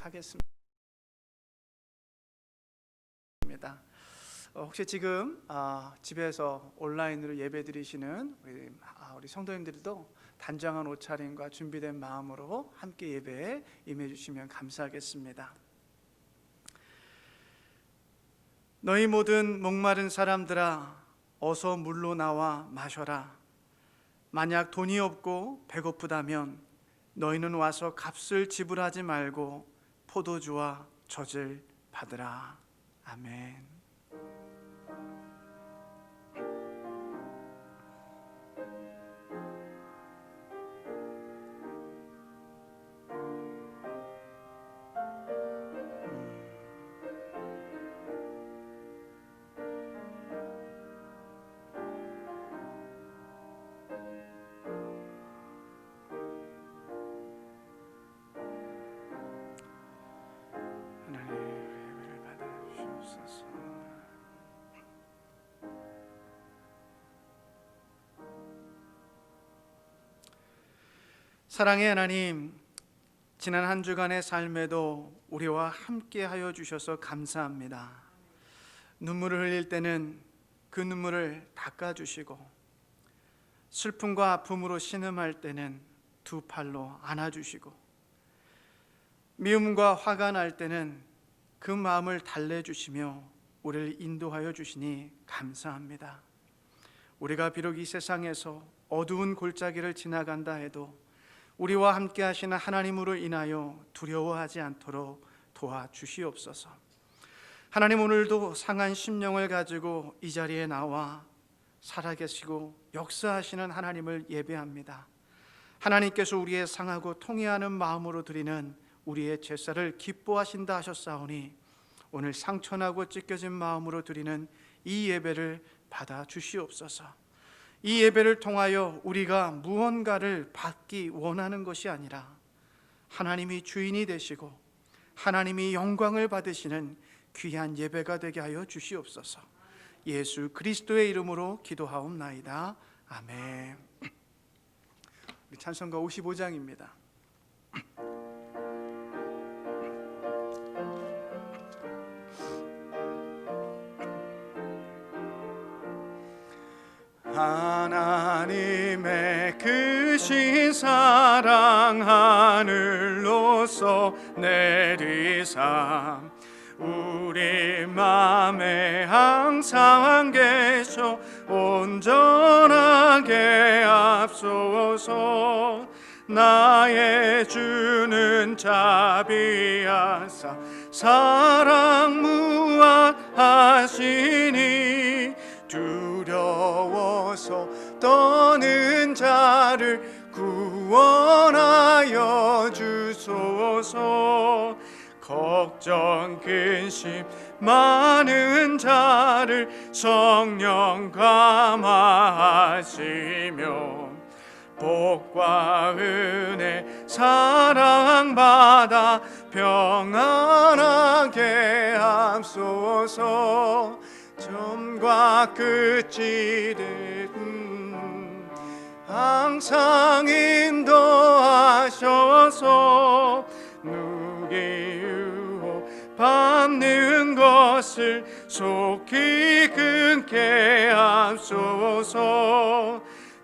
드리도록 하겠습니다. 혹시 지금 집에서 온라인으로 예배 드리시는 우리 성도님들도 단정한 옷차림과 준비된 마음으로 함께 예배에 임해 주시면 감사하겠습니다. 너희 모든 목마른 사람들아, 어서 물로 나와 마셔라. 만약 돈이 없고 배고프다면 너희는 와서 값을 지불하지 말고 포도주와 젖을 받으라. 아멘. 사랑의 하나님, 지난 한 주간의 삶에도 우리와 함께 하여 주셔서 감사합니다. 눈물을 흘릴 때는 그 눈물을 닦아주시고, 슬픔과 아픔으로 신음할 때는 두 팔로 안아주시고, 미움과 화가 날 때는 그 마음을 달래주시며 우리를 인도하여 주시니 감사합니다. 우리가 비록 이 세상에서 어두운 골짜기를 지나간다 해도 우리와 함께 하시는 하나님으로 인하여 두려워하지 않도록 도와주시옵소서. 하나님, 오늘도 상한 심령을 가지고 이 자리에 나와 살아계시고 역사하시는 하나님을 예배합니다. 하나님께서 우리의 상하고 통회하는 마음으로 드리는 우리의 제사를 기뻐하신다 하셨사오니 오늘 상처나고 찢겨진 마음으로 드리는 이 예배를 받아 주시옵소서. 이 예배를 통하여 우리가 무언가를 받기 원하는 것이 아니라 하나님이 주인이 되시고 하나님이 영광을 받으시는 귀한 예배가 되게 하여 주시옵소서. 예수 그리스도의 이름으로 기도하옵나이다. 아멘. 우리 찬송가 55장입니다. 하나님의 크신 사랑 하늘로서 내리사 우리 맘에 항상 계셔 온전하게 앞서서 나의 주는 자비하사 사랑 무한하시니 두려워서 떠는 자를 구원하여 주소서. 걱정 근심 많은 자를 성령 감화하시며 복과 은혜 사랑받아 평안하게 하소서. 처음과 끝이 된 항상 인도하셔서 누기 유혹 받는 것을 속히 끊게 하소서.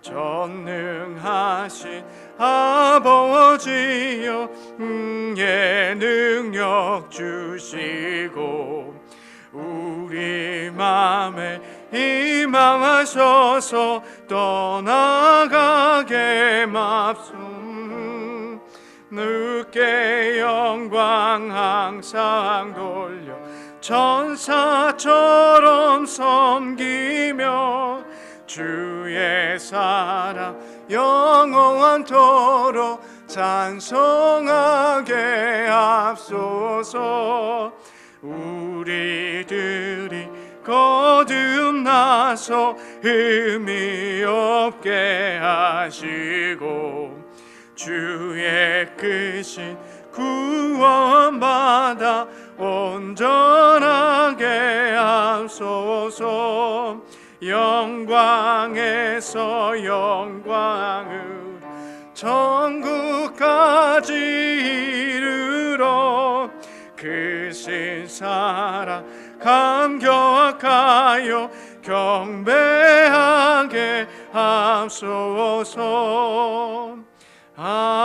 전능하신 아버지여 예 능력 주시고 우리 맘에 임하셔서 떠나가게 맙소서. 누께 영광 항상 돌려 천사처럼 섬기며 주의 사랑 영원토록 찬송하게 하소서. 우리들이 거듭나서 의미 없게 하시고 주의 크신 구원받아 온전하게 하소서. 영광에서 영광으로 천국까지 이르러 크신 사랑 감격하여 경배하게 하소서. 아멘.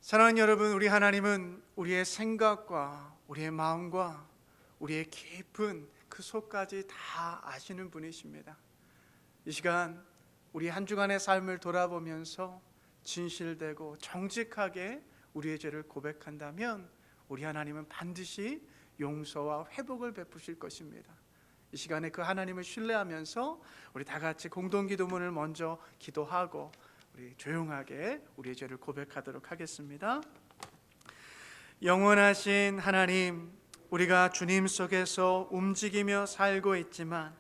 사랑하는 여러분, 우리 하나님은 우리의 생각과 우리의 마음과 우리의 깊은 그 속까지 다 아시는 분이십니다. 이 시간 우리 한 주간의 삶을 돌아보면서 진실되고 정직하게 우리의 죄를 고백한다면 우리 하나님은 반드시 용서와 회복을 베푸실 것입니다. 이 시간에 그 하나님을 신뢰하면서 우리 다 같이 공동기도문을 먼저 기도하고 우리 조용하게 우리의 죄를 고백하도록 하겠습니다. 영원하신 하나님, 우리가 주님 속에서 움직이며 살고 있지만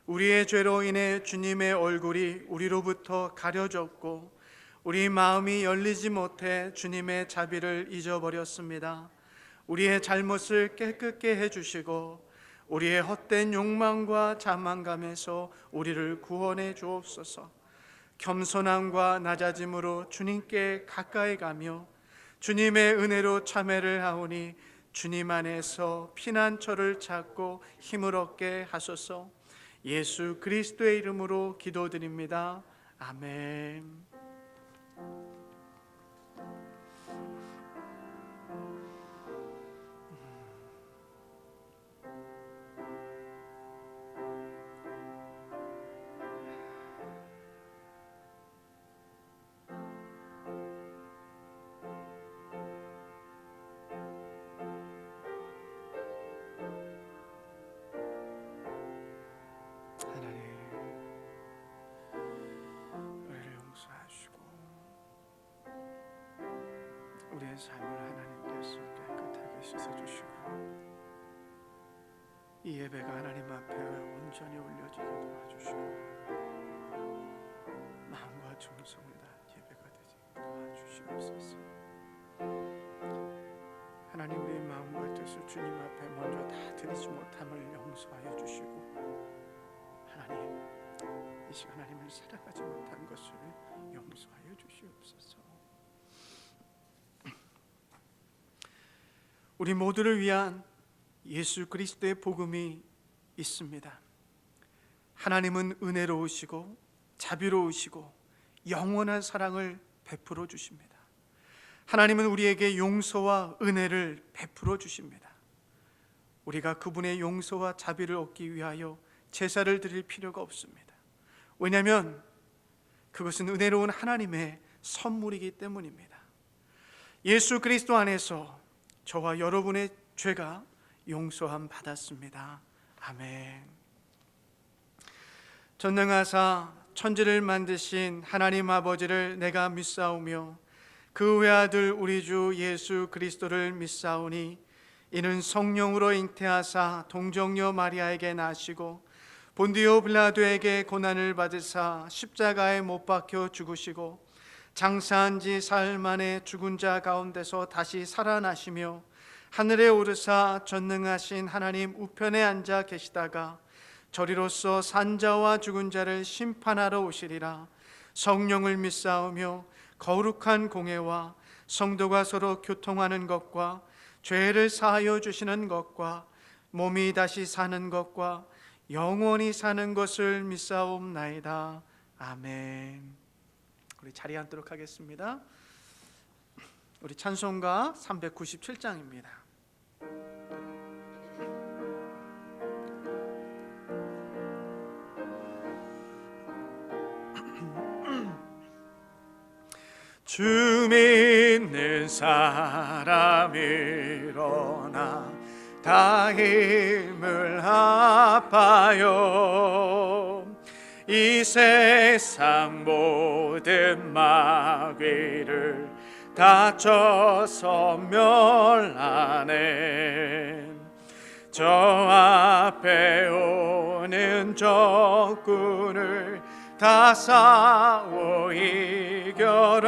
우리의 죄로 인해 주님의 얼굴이 우리로부터 가려졌고 우리 마음이 열리지 못해 주님의 자비를 잊어버렸습니다. 우리의 잘못을 깨끗게 해주시고 우리의 헛된 욕망과 자만감에서 우리를 구원해 주옵소서. 겸손함과 낮아짐으로 주님께 가까이 가며 주님의 은혜로 참회를 하오니 주님 안에서 피난처를 찾고 힘을 얻게 하소서. 예수 그리스도의 이름으로 기도드립니다. 아멘. 우리의 삶을 하나님께서 깨끗하게 씻어주시고 이 예배가 하나님 앞에 온전히 올려지게 도와주시고 마음과 정성을 다한 예배가 되게 도와주시옵소서. 하나님, 우리의 마음과 뜻을 주님 앞에 먼저 다 드리지 못함을 용서하여 주시고 하나님, 이 시간 하나님을 사랑하지 못한 것을 용서하여 주시옵소서. 우리 모두를 위한 예수 그리스도의 복음이 있습니다. 하나님은 은혜로우시고 자비로우시고 영원한 사랑을 베풀어 주십니다. 하나님은 우리에게 용서와 은혜를 베풀어 주십니다. 우리가 그분의 용서와 자비를 얻기 위하여 제사를 드릴 필요가 없습니다. 왜냐하면 그것은 은혜로운 하나님의 선물이기 때문입니다. 예수 그리스도 안에서 저와 여러분의 죄가 용서함 받았습니다. 아멘. 전능하사 천지를 만드신 하나님 아버지를 내가 믿사오며 그 외아들 우리 주 예수 그리스도를 믿사오니 이는 성령으로 잉태하사 동정녀 마리아에게 나시고 본디오 빌라도에게 고난을 받으사 십자가에 못 박혀 죽으시고 장사한 지 사흘 만에 죽은 자 가운데서 다시 살아나시며 하늘에 오르사 전능하신 하나님 우편에 앉아 계시다가 저리로서 산자와 죽은 자를 심판하러 오시리라. 성령을 믿사오며 거룩한 공회와 성도가 서로 교통하는 것과 죄를 사하여 주시는 것과 몸이 다시 사는 것과 영원히 사는 것을 믿사옵나이다. 아멘. 우리 자리에 앉도록 하겠습니다. 우리 찬송가 397장입니다. 주 믿는 사람 일어나 다 힘을 합하여 이 세상 모든 마귀를 다쳐서 멸하네. 저 앞에 오는 적군을 다 싸워 이겨라.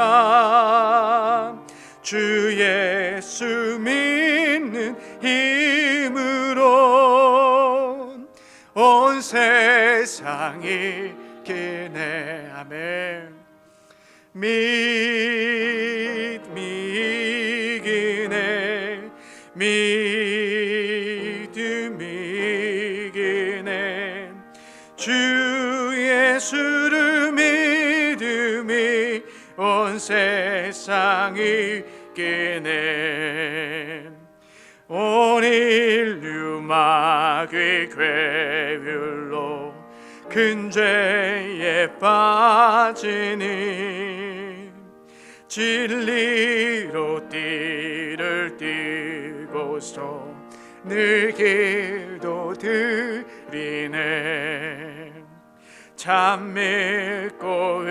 주 예수 믿는 힘으로 온 세상이 기네. 아멘. 믿음이 이기네 믿음이 이기네 주 예수를 믿음이 온 세상이 이기네 온 인류 마귀 괴율로 큰 죄에 빠지니 진리로 띠를 띠고서 늘 기도드리네 참 믿고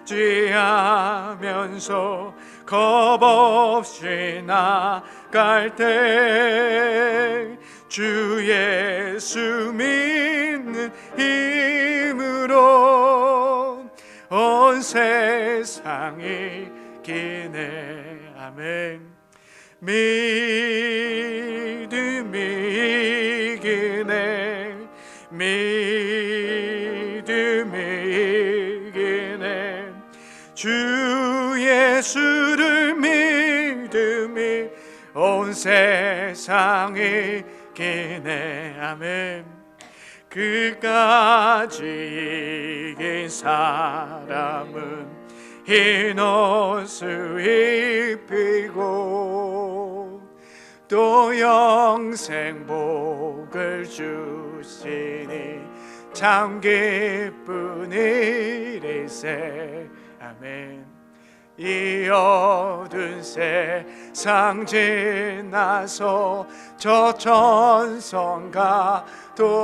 의지하면서 겁없이 나갈 때 주 예수 믿는 힘으로 온 세상이 이기네 아멘 믿음이 이기네 믿음이 이기네 주 예수를 믿음이 온 세상이 이기네 아멘 그까지 이긴 사람은 흰 옷을 입히고 또 영생 복을 주시니 참 기쁜 일일세 아멘 이 어두운 세상 지나서 저 천성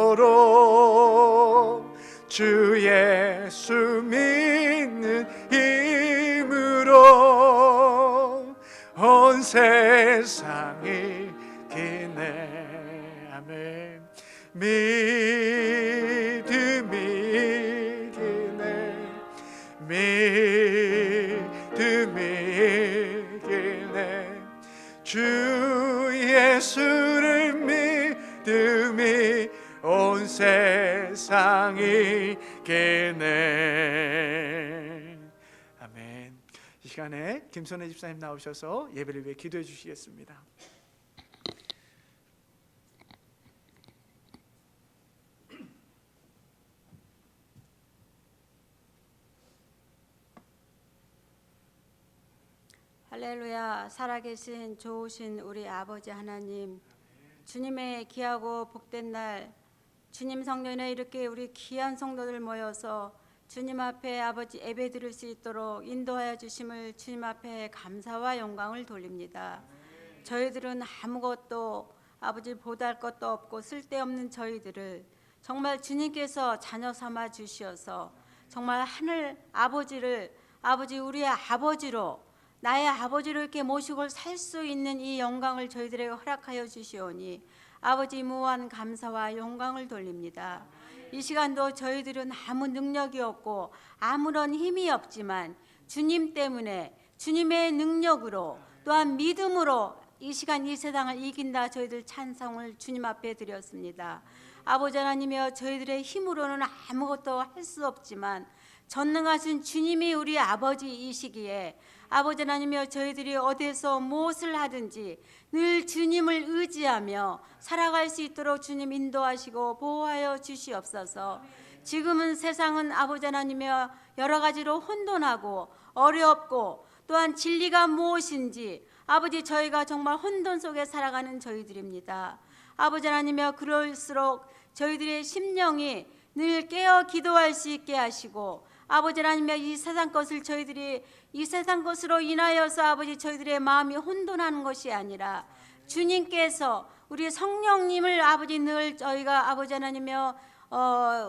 가도록 주 예수 믿는 힘으로 온 세상이 이기네 아멘 믿음이 이기네 믿음이 이기네 주 예수를 믿음이 온 세상이 이기네 아멘 이 시간에 김선혜 집사님 나오셔서 예배를 위해 기도해 주시겠습니다. 할렐루야. 살아계신 좋으신 우리 아버지 하나님, 주님의 귀하고 복된 날 주님 성전에 이렇게 우리 귀한 성도들 모여서 주님 앞에 아버지 예배 드릴 수 있도록 인도하여 주심을 주님 앞에 감사와 영광을 돌립니다. 저희들은 아무것도 아버지 보잘 것도 없고 쓸데없는 저희들을 정말 주님께서 자녀 삼아 주시어서 정말 하늘 아버지를 아버지 우리의 아버지로 나의 아버지로 이렇게 모시고 살 수 있는 이 영광을 저희들에게 허락하여 주시오니 아버지 무한 감사와 영광을 돌립니다. 이 시간도 저희들은 아무 능력이 없고 아무런 힘이 없지만 주님 때문에 주님의 능력으로 또한 믿음으로 이 시간 이 세상을 이긴다 저희들 찬송을 주님 앞에 드렸습니다. 아버지 하나님이여 저희들의 힘으로는 아무것도 할 수 없지만 전능하신 주님이 우리 아버지이시기에 아버지 하나님이여 저희들이 어디서 무엇을 하든지 늘 주님을 의지하며 살아갈 수 있도록 주님 인도하시고 보호하여 주시옵소서. 지금은 세상은 아버지 하나님이여 여러 가지로 혼돈하고 어렵고 또한 진리가 무엇인지 아버지 저희가 정말 혼돈 속에 살아가는 저희들입니다. 아버지 하나님이여 그럴수록 저희들의 심령이 늘 깨어 기도할 수 있게 하시고 아버지 하나님이여 이 세상 것을 저희들이 이 세상 것으로 인하여서 아버지 저희들의 마음이 혼돈하는 것이 아니라 주님께서 우리 성령님을 아버지 늘 저희가 아버지 하나님이여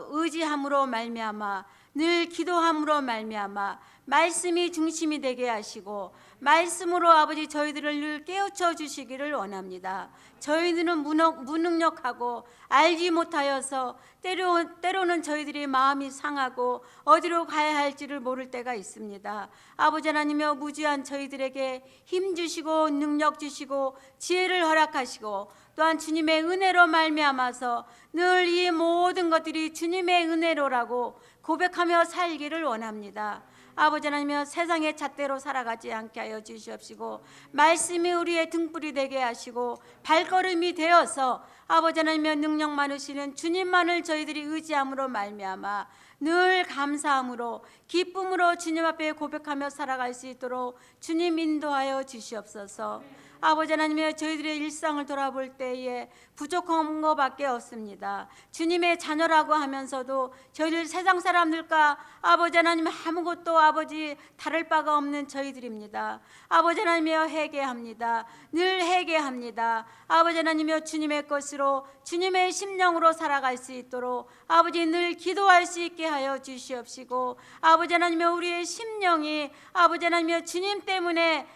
의지함으로 말미암아 늘 기도함으로 말미암아 말씀이 중심이 되게 하시고 말씀으로 아버지 저희들을 늘 깨우쳐 주시기를 원합니다. 저희들은 무능력하고 알지 못하여서 때로는 저희들이 마음이 상하고 어디로 가야 할지를 모를 때가 있습니다. 아버지 하나님이여 무지한 저희들에게 힘 주시고 능력 주시고 지혜를 허락하시고 또한 주님의 은혜로 말미암아서 늘 이 모든 것들이 주님의 은혜로라고 고백하며 살기를 원합니다. 아버지 하나님 세상의 잣대로 살아가지 않게 하여 주시옵시고 말씀이 우리의 등불이 되게 하시고 발걸음이 되어서 아버지 하나님 능력 많으시는 주님만을 저희들이 의지함으로 말미암아 늘 감사함으로 기쁨으로 주님 앞에 고백하며 살아갈 수 있도록 주님 인도하여 주시옵소서. 아버지 하나님의 저희들의 일상을 돌아볼 때에 부족한 것밖에 없습니다. 주님의 자녀라고 하면서도 저희들 세상 사람들과 아버지 하나님 아무것도 아버지 다를 바가 없는 저희들입니다. 아버지 하나님이여 회개합니다. 늘 회개합니다. 아버지 하나님이여 주님의 것으로 주님의 심령으로 살아갈 수 있도록 아버지 늘 기도할 수 있게 하여 주시옵시고 아버지 하나님이여 우리의 심령이 아버지 하나님이여 주님 때문에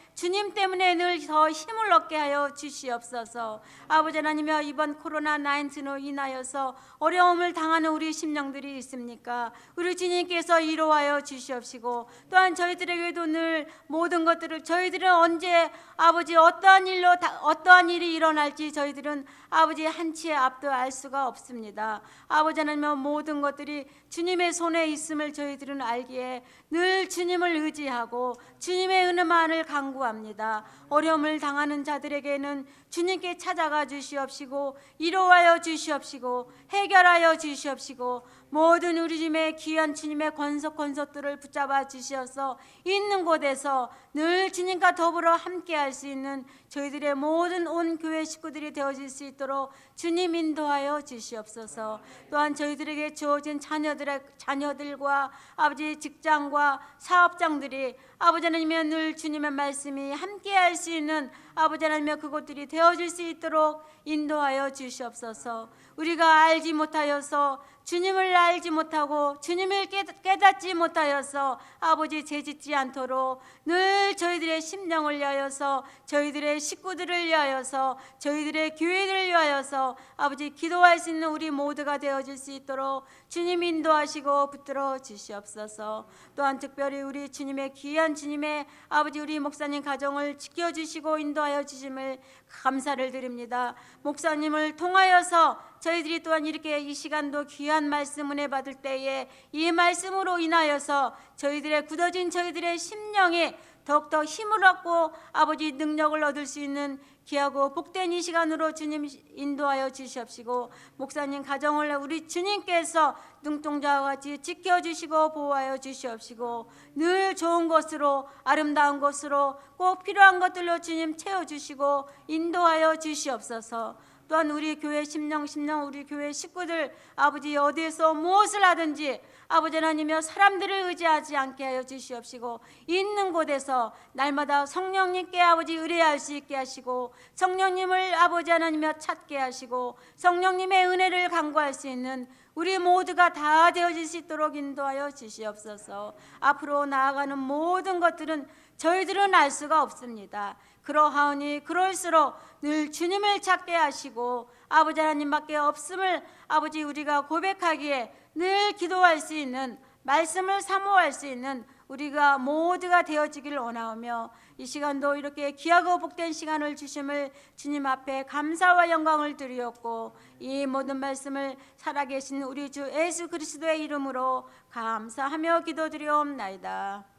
늘 더 힘을 얻게 하여 주시옵소서. 아버지 하나님이여 이번 코로나19로 인하여서 어려움을 당하는 우리 심령들이 있습니까? 우리 주님께서 위로하여 주시옵시고 또한 저희들에게도 늘 모든 것들을 저희들은 언제 아버지 어떠한 일이 일어날지 저희들은 아버지 한치의 앞도 알 수가 없습니다. 아버지 하나님의 모든 것들이 주님의 손에 있음을 저희들은 알기에 늘 주님을 의지하고 주님의 은혜만을 간구합니다. 어려움을 당하는 자들에게는 주님께 찾아가 주시옵시고 위로하여 주시옵시고 해결하여 주시옵시고 모든 우리 주님의 귀한 주님의 권속들을 붙잡아 주시어서 있는 곳에서 늘 주님과 더불어 함께할 수 있는 저희들의 모든 온 교회 식구들이 되어질 수 있도록 주님 인도하여 주시옵소서. 또한 저희들에게 주어진 자녀들과 아버지 직장과 사업장들이 아버지 하나님의 늘 주님의 말씀이 함께할 수 있는 아버지 하나님의 그곳들이 되어질 수 있도록 인도하여 주시옵소서. 우리가 알지 못하여서 주님을 알지 못하고 주님을 깨닫지 못하여서 아버지 죄짓지 않도록 늘 저희들의 심령을 위하여서 저희들의 식구들을 위하여서 저희들의 교회들을 위하여서 아버지 기도할 수 있는 우리 모두가 되어질 수 있도록 주님 인도하시고 붙들어 주시옵소서. 또한 특별히 우리 주님의 귀한 주님의 아버지 우리 목사님 가정을 지켜주시고 인도하여 주심을 감사를 드립니다. 목사님을 통하여서 저희들이 또한 이렇게 이 시간도 귀한 말씀 은혜 받을 때에 이 말씀으로 인하여서 저희들의 굳어진 저희들의 심령에 더욱더 힘을 얻고 아버지 능력을 얻을 수 있는 귀하고 복된 이 시간으로 주님 인도하여 주시옵시고 목사님 가정을 우리 주님께서 눈동자와 같이 지켜주시고 보호하여 주시옵시고 늘 좋은 것으로 아름다운 것으로 꼭 필요한 것들로 주님 채워주시고 인도하여 주시옵소서. 또한 우리 교회 심령 우리 교회 식구들 아버지 어디에서 무엇을 하든지 아버지 하나님이여 사람들을 의지하지 않게 하여 주시옵시고 있는 곳에서 날마다 성령님께 아버지 의뢰할 수 있게 하시고 성령님을 아버지 하나님이여 찾게 하시고 성령님의 은혜를 간구할 수 있는 우리 모두가 다 되어질 수 있도록 인도하여 주시옵소서. 앞으로 나아가는 모든 것들은 저희들은 알 수가 없습니다. 그러하오니 그럴수록 늘 주님을 찾게 하시고 아버지 하나님밖에 없음을 아버지 우리가 고백하기에 늘 기도할 수 있는 말씀을 사모할 수 있는 우리가 모두가 되어지길 원하오며 이 시간도 이렇게 귀하고 복된 시간을 주심을 주님 앞에 감사와 영광을 드리옵고 이 모든 말씀을 살아계신 우리 주 예수 그리스도의 이름으로 감사하며 기도드리옵나이다.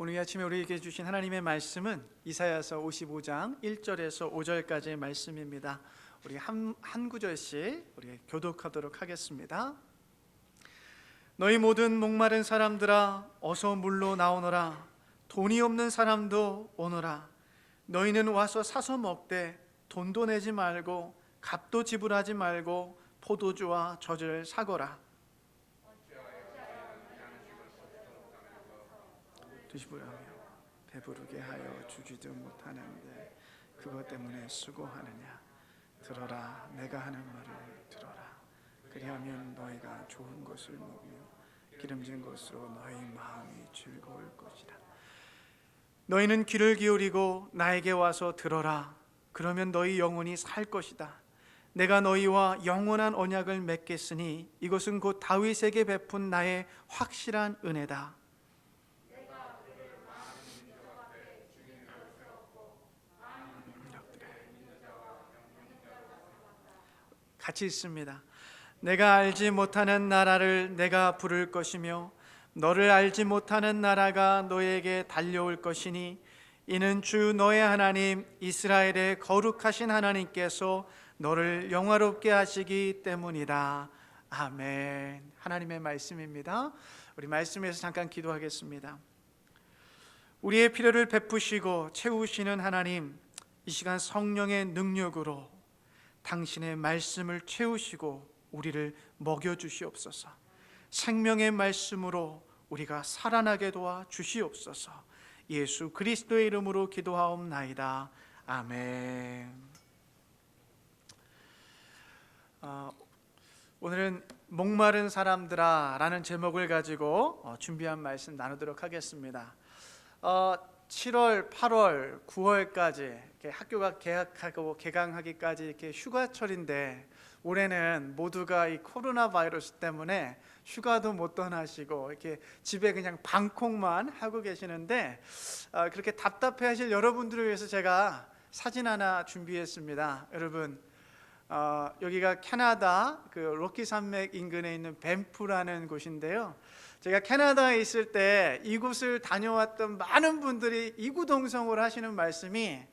오늘 아침에 우리에게 주신 하나님의 말씀은 이사야서 55장 1절에서 5절까지의 말씀입니다. 우리 한 구절씩 우리 교독하도록 하겠습니다. 너희 모든 목마른 사람들아 어서 물로 나오너라. 돈이 없는 사람도 오너라. 너희는 와서 사서 먹되 돈도 내지 말고 값도 지불하지 말고 포도주와 젖을 사거라. 드시부라며 배부르게 하여 주지도 못하는데 그것 때문에 수고하느냐. 들어라. 내가 하는 말을 들어라. 그리하면 너희가 좋은 것을 먹으며 기름진 것으로 너희 마음이 즐거울 것이라. 너희는 귀를 기울이고 나에게 와서 들어라. 그러면 너희 영혼이 살 것이다. 내가 너희와 영원한 언약을 맺겠으니 이것은 곧 다윗에게 베푼 나의 확실한 은혜다. 같이 있습니다. 내가 알지 못하는 나라를 내가 부를 것이며 너를 알지 못하는 나라가 너에게 달려올 것이니 이는 주 너의 하나님 이스라엘의 거룩하신 하나님께서 너를 영화롭게 하시기 때문이다. 아멘. 하나님의 말씀입니다. 우리 말씀에서 잠깐 기도하겠습니다. 우리의 필요를 베푸시고 채우시는 하나님, 이 시간 성령의 능력으로 당신의 말씀을 채우시고 우리를 먹여주시옵소서. 생명의 말씀으로 우리가 살아나게 도와 주시옵소서. 예수 그리스도의 이름으로 기도하옵나이다. 아멘. 오늘은 목마른 사람들아 라는 제목을 가지고 준비한 말씀 나누도록 하겠습니다. 7월, 8월, 9월까지 학교가 개학하고 개강하기까지 이렇게 휴가철인데 올해는 모두가 이 코로나 바이러스 때문에 휴가도 못 떠나시고 이렇게 집에 그냥 방콕만 하고 계시는데 그렇게 답답해하실 여러분들을 위해서 제가 사진 하나 준비했습니다. 여러분, 여기가 캐나다 그 로키 산맥 인근에 있는 밴프라는 곳인데요. 제가 캐나다에 있을 때 이곳을 다녀왔던 많은 분들이 이구동성으로 하시는 말씀이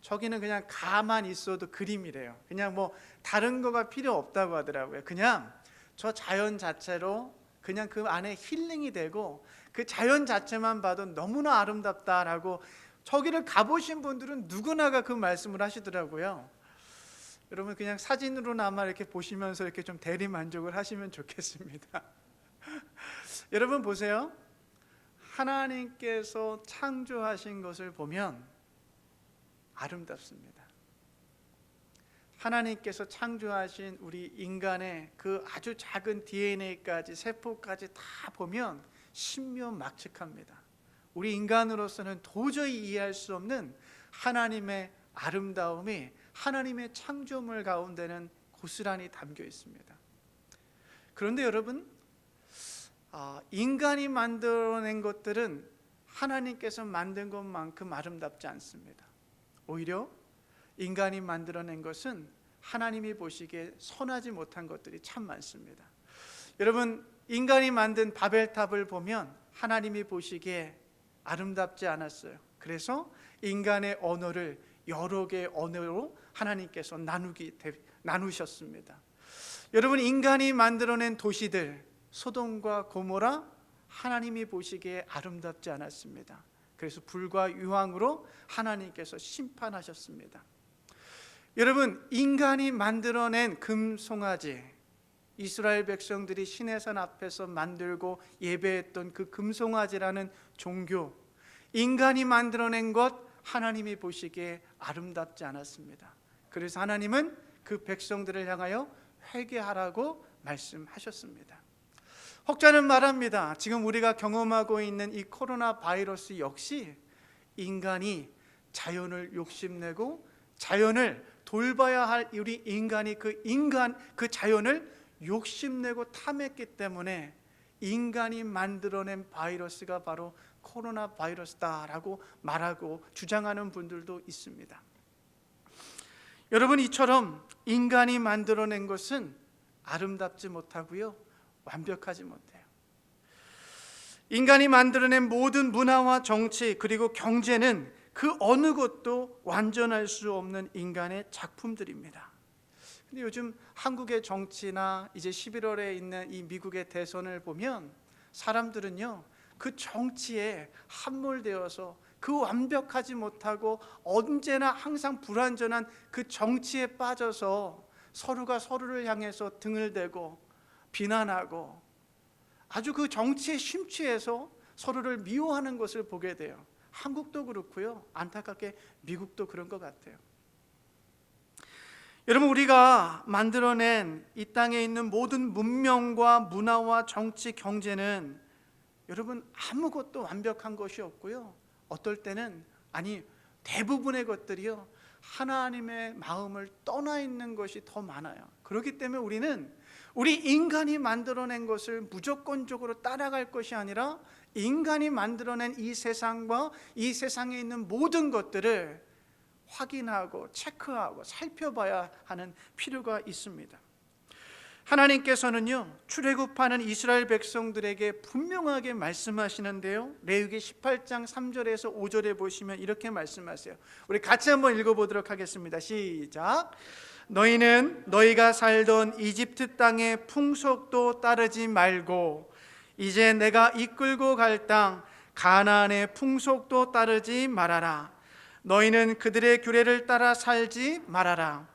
저기는 그냥 가만히 있어도 그림이래요. 그냥 뭐 다른 거가 필요 없다고 하더라고요. 그냥 저 자연 자체로 그냥 그 안에 힐링이 되고 그 자연 자체만 봐도 너무나 아름답다라고 저기를 가보신 분들은 누구나가 그 말씀을 하시더라고요. 여러분 그냥 사진으로나마 이렇게 보시면서 이렇게 좀 대리 만족을 하시면 좋겠습니다. 여러분 보세요. 하나님께서 창조하신 것을 보면 아름답습니다. 하나님께서 창조하신 우리 인간의 그 아주 작은 DNA까지 세포까지 다 보면 신묘막측합니다. 우리 인간으로서는 도저히 이해할 수 없는 하나님의 아름다움이 하나님의 창조물 가운데는 고스란히 담겨 있습니다. 그런데 여러분, 인간이 만들어낸 것들은 하나님께서 만든 것만큼 아름답지 않습니다. 오히려 인간이 만들어낸 것은 하나님이 보시기에 선하지 못한 것들이 참 많습니다. 여러분, 인간이 만든 바벨탑을 보면 하나님이 보시기에 아름답지 않았어요. 그래서 인간의 언어를 여러 개의 언어로 하나님께서 나누셨습니다. 여러분, 인간이 만들어낸 도시들 소돔과 고모라 하나님이 보시기에 아름답지 않았습니다. 그래서 불과 유황으로 하나님께서 심판하셨습니다. 여러분, 인간이 만들어낸 금송아지, 이스라엘 백성들이 시내산 앞에서 만들고 예배했던 그 금송아지라는 종교, 인간이 만들어낸 것 하나님이 보시기에 아름답지 않았습니다. 그래서 하나님은 그 백성들을 향하여 회개하라고 말씀하셨습니다. 혹자는 말합니다. 지금 우리가 경험하고 있는 이 코로나 바이러스 역시 인간이 자연을 욕심내고 자연을 돌봐야 할 우리 인간이 그 자연을 욕심내고 탐했기 때문에 인간이 만들어낸 바이러스가 바로 코로나 바이러스다라고 말하고 주장하는 분들도 있습니다. 여러분, 이처럼 인간이 만들어낸 것은 아름답지 못하고요, 완벽하지 못해요. 인간이 만들어낸 모든 문화와 정치 그리고 경제는 그 어느 것도 완전할 수 없는 인간의 작품들입니다. 근데 요즘 한국의 정치나 이제 11월에 있는 이 미국의 대선을 보면 사람들은요, 그 정치에 함몰되어서 그 완벽하지 못하고 언제나 항상 불완전한 그 정치에 빠져서 서로가 서로를 향해서 등을 대고 비난하고 아주 그 정치에 심취해서 서로를 미워하는 것을 보게 돼요. 한국도 그렇고요, 안타깝게 미국도 그런 것 같아요. 여러분, 우리가 만들어낸 이 땅에 있는 모든 문명과 문화와 정치, 경제는 여러분 아무것도 완벽한 것이 없고요, 어떨 때는, 아니 대부분의 것들이요, 하나님의 마음을 떠나 있는 것이 더 많아요. 그렇기 때문에 우리는 우리 인간이 만들어낸 것을 무조건적으로 따라갈 것이 아니라 인간이 만들어낸 이 세상과 이 세상에 있는 모든 것들을 확인하고 체크하고 살펴봐야 하는 필요가 있습니다. 하나님께서는요, 출애굽하는 이스라엘 백성들에게 분명하게 말씀하시는데요, 레위기 18장 3절에서 5절에 보시면 이렇게 말씀하세요. 우리 같이 한번 읽어보도록 하겠습니다. 시작. 너희는 너희가 살던 이집트 땅의 풍속도 따르지 말고 이제 내가 이끌고 갈 땅 가나안의 풍속도 따르지 말아라. 너희는 그들의 규례를 따라 살지 말아라.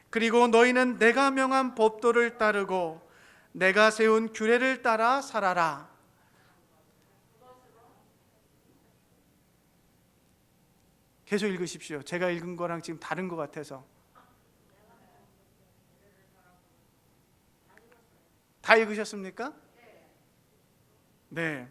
그리고 너희는 내가 명한 법도를 따르고 내가 세운 규례를 따라 살아라. 계속 읽으십시오. 제가 읽은 거랑 지금 다른 것 같아서. 다 읽으셨습니까? 네.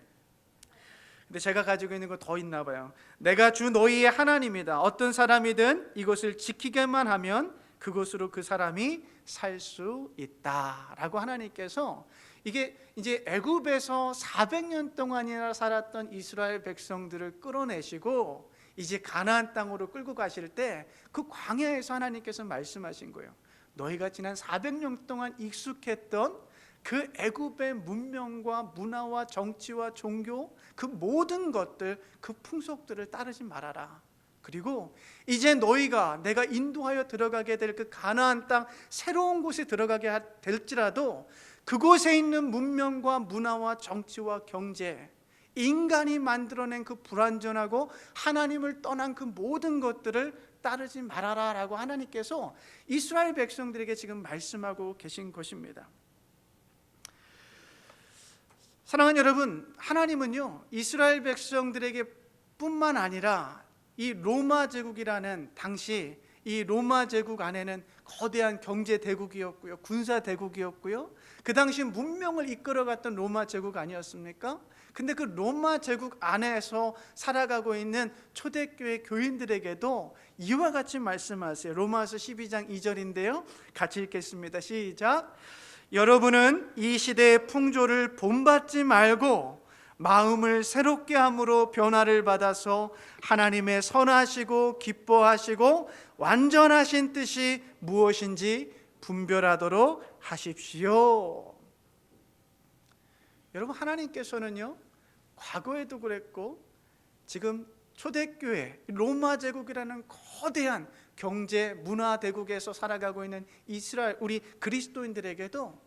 근데 제가 가지고 있는 거 더 있나 봐요. 내가 주 너희의 하나님이다. 어떤 사람이든 이것을 지키게만 하면 그것으로 그 사람이 살 수 있다라고 하나님께서, 이게 이제 애굽에서 400년 동안이나 살았던 이스라엘 백성들을 끌어내시고 이제 가나안 땅으로 끌고 가실 때 그 광야에서 하나님께서 말씀하신 거예요. 너희가 지난 400년 동안 익숙했던 그 애굽의 문명과 문화와 정치와 종교, 그 모든 것들, 그 풍속들을 따르지 말아라. 그리고 이제 너희가 내가 인도하여 들어가게 될 그 가나안 땅 새로운 곳에 들어가게 될지라도 그곳에 있는 문명과 문화와 정치와 경제, 인간이 만들어낸 그 불완전하고 하나님을 떠난 그 모든 것들을 따르지 말아라 라고 하나님께서 이스라엘 백성들에게 지금 말씀하고 계신 것입니다. 사랑하는 여러분, 하나님은요, 이스라엘 백성들에게 뿐만 아니라 이 로마 제국이라는, 당시 이 로마 제국 안에는 거대한 경제 대국이었고요, 군사 대국이었고요, 그 당시 문명을 이끌어갔던 로마 제국 아니었습니까? 근데 그 로마 제국 안에서 살아가고 있는 초대교회 교인들에게도 이와 같이 말씀하세요. 로마서 12장 2절인데요, 같이 읽겠습니다. 시작. 여러분은 이 시대의 풍조를 본받지 말고 마음을 새롭게 함으로 변화를 받아서 하나님의 선하시고 기뻐하시고 완전하신 뜻이 무엇인지 분별하도록 하십시오. 여러분, 하나님께서는요, 과거에도 그랬고 지금 초대교회 로마 제국이라는 거대한 경제 문화 대국에서 살아가고 있는 이스라엘 우리 그리스도인들에게도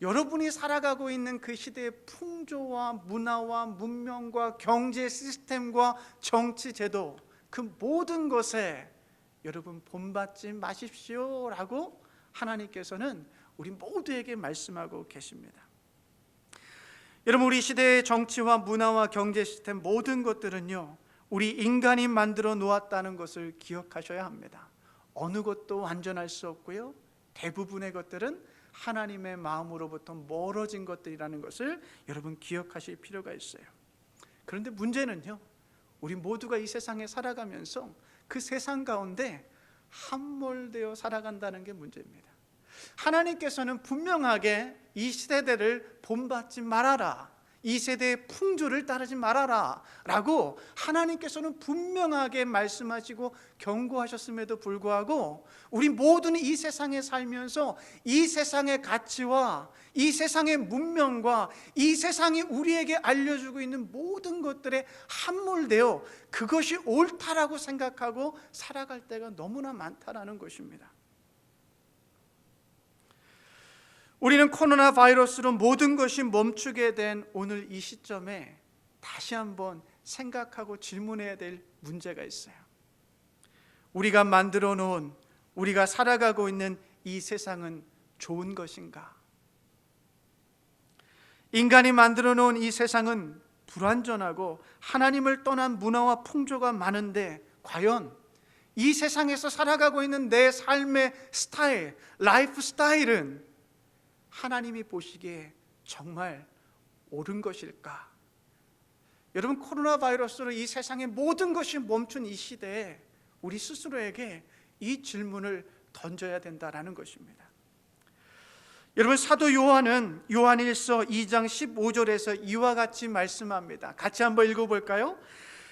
여러분이 살아가고 있는 그 시대의 풍조와 문화와 문명과 경제 시스템과 정치 제도, 그 모든 것에 여러분 본받지 마십시오라고 하나님께서는 우리 모두에게 말씀하고 계십니다. 여러분, 우리 시대의 정치와 문화와 경제 시스템 모든 것들은요, 우리 인간이 만들어 놓았다는 것을 기억하셔야 합니다. 어느 것도 완전할 수 없고요, 대부분의 것들은 하나님의 마음으로부터 멀어진 것들이라는 것을 여러분 기억하실 필요가 있어요. 그런데 문제는요, 우리 모두가 이 세상에 살아가면서 그 세상 가운데 함몰되어 살아간다는 게 문제입니다. 하나님께서는 분명하게 이 세대를 본받지 말아라, 이 세대의 풍조를 따르지 말아라 라고 하나님께서는 분명하게 말씀하시고 경고하셨음에도 불구하고 우리 모두는 이 세상에 살면서 이 세상의 가치와 이 세상의 문명과 이 세상이 우리에게 알려주고 있는 모든 것들에 함몰되어 그것이 옳다라고 생각하고 살아갈 때가 너무나 많다라는 것입니다. 우리는 코로나 바이러스로 모든 것이 멈추게 된 오늘 이 시점에 다시 한번 생각하고 질문해야 될 문제가 있어요. 우리가 만들어 놓은, 우리가 살아가고 있는 이 세상은 좋은 것인가? 인간이 만들어 놓은 이 세상은 불완전하고 하나님을 떠난 문화와 풍조가 많은데 과연 이 세상에서 살아가고 있는 내 삶의 스타일, 라이프 스타일은 하나님이 보시기에 정말 옳은 것일까? 여러분, 코로나 바이러스로 이 세상의 모든 것이 멈춘 이 시대에 우리 스스로에게 이 질문을 던져야 된다라는 것입니다. 여러분, 사도 요한은 요한일서 2장 15절에서 이와 같이 말씀합니다. 같이 한번 읽어볼까요?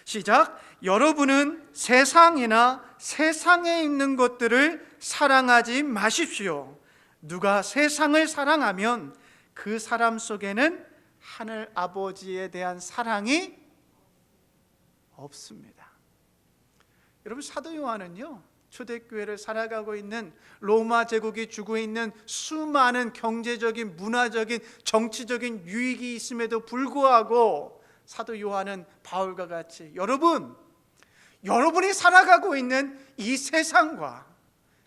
시작. 여러분은 세상이나 세상에 있는 것들을 사랑하지 마십시오. 누가 세상을 사랑하면 그 사람 속에는 하늘 아버지에 대한 사랑이 없습니다. 여러분, 사도 요한은요, 초대교회를 살아가고 있는 로마 제국이 주고 있는 수많은 경제적인, 문화적인, 정치적인 유익이 있음에도 불구하고 사도 요한은 바울과 같이 여러분이 살아가고 있는 이 세상과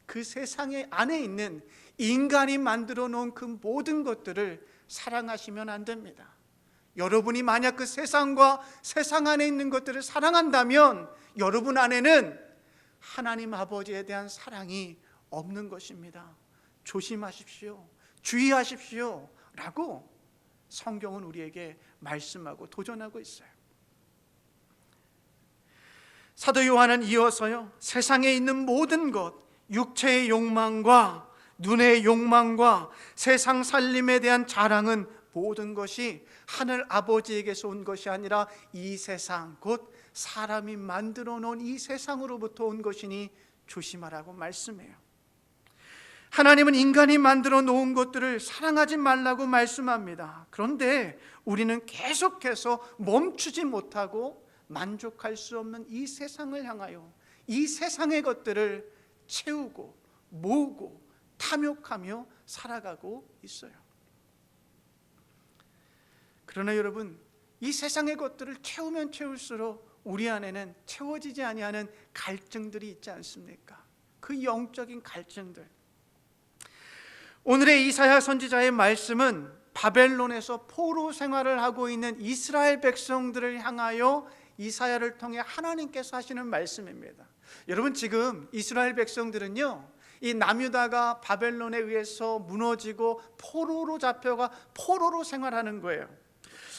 그 세상의 안에 있는 인간이 만들어 놓은 그 모든 것들을 사랑하시면 안 됩니다. 여러분이 만약 그 세상과 세상 안에 있는 것들을 사랑한다면 여러분 안에는 하나님 아버지에 대한 사랑이 없는 것입니다. 조심하십시오. 주의하십시오. 라고 성경은 우리에게 말씀하고 도전하고 있어요. 사도 요한은 이어서요, 세상에 있는 모든 것, 육체의 욕망과 눈의 욕망과 세상 살림에 대한 자랑은 모든 것이 하늘 아버지에게서 온 것이 아니라 이 세상, 곧 사람이 만들어 놓은 이 세상으로부터 온 것이니 조심하라고 말씀해요. 하나님은 인간이 만들어 놓은 것들을 사랑하지 말라고 말씀합니다. 그런데 우리는 계속해서 멈추지 못하고 만족할 수 없는 이 세상을 향하여 이 세상의 것들을 채우고 모으고 탐욕하며 살아가고 있어요. 그러나 여러분, 이 세상의 것들을 채우면 채울수록 우리 안에는 채워지지 아니하는 갈증들이 있지 않습니까? 그 영적인 갈증들. 오늘의 이사야 선지자의 말씀은 바벨론에서 포로 생활을 하고 있는 이스라엘 백성들을 향하여 이사야를 통해 하나님께서 하시는 말씀입니다. 여러분, 지금 이스라엘 백성들은요, 이 남유다가 바벨론에 의해서 무너지고 포로로 잡혀가 포로로 생활하는 거예요.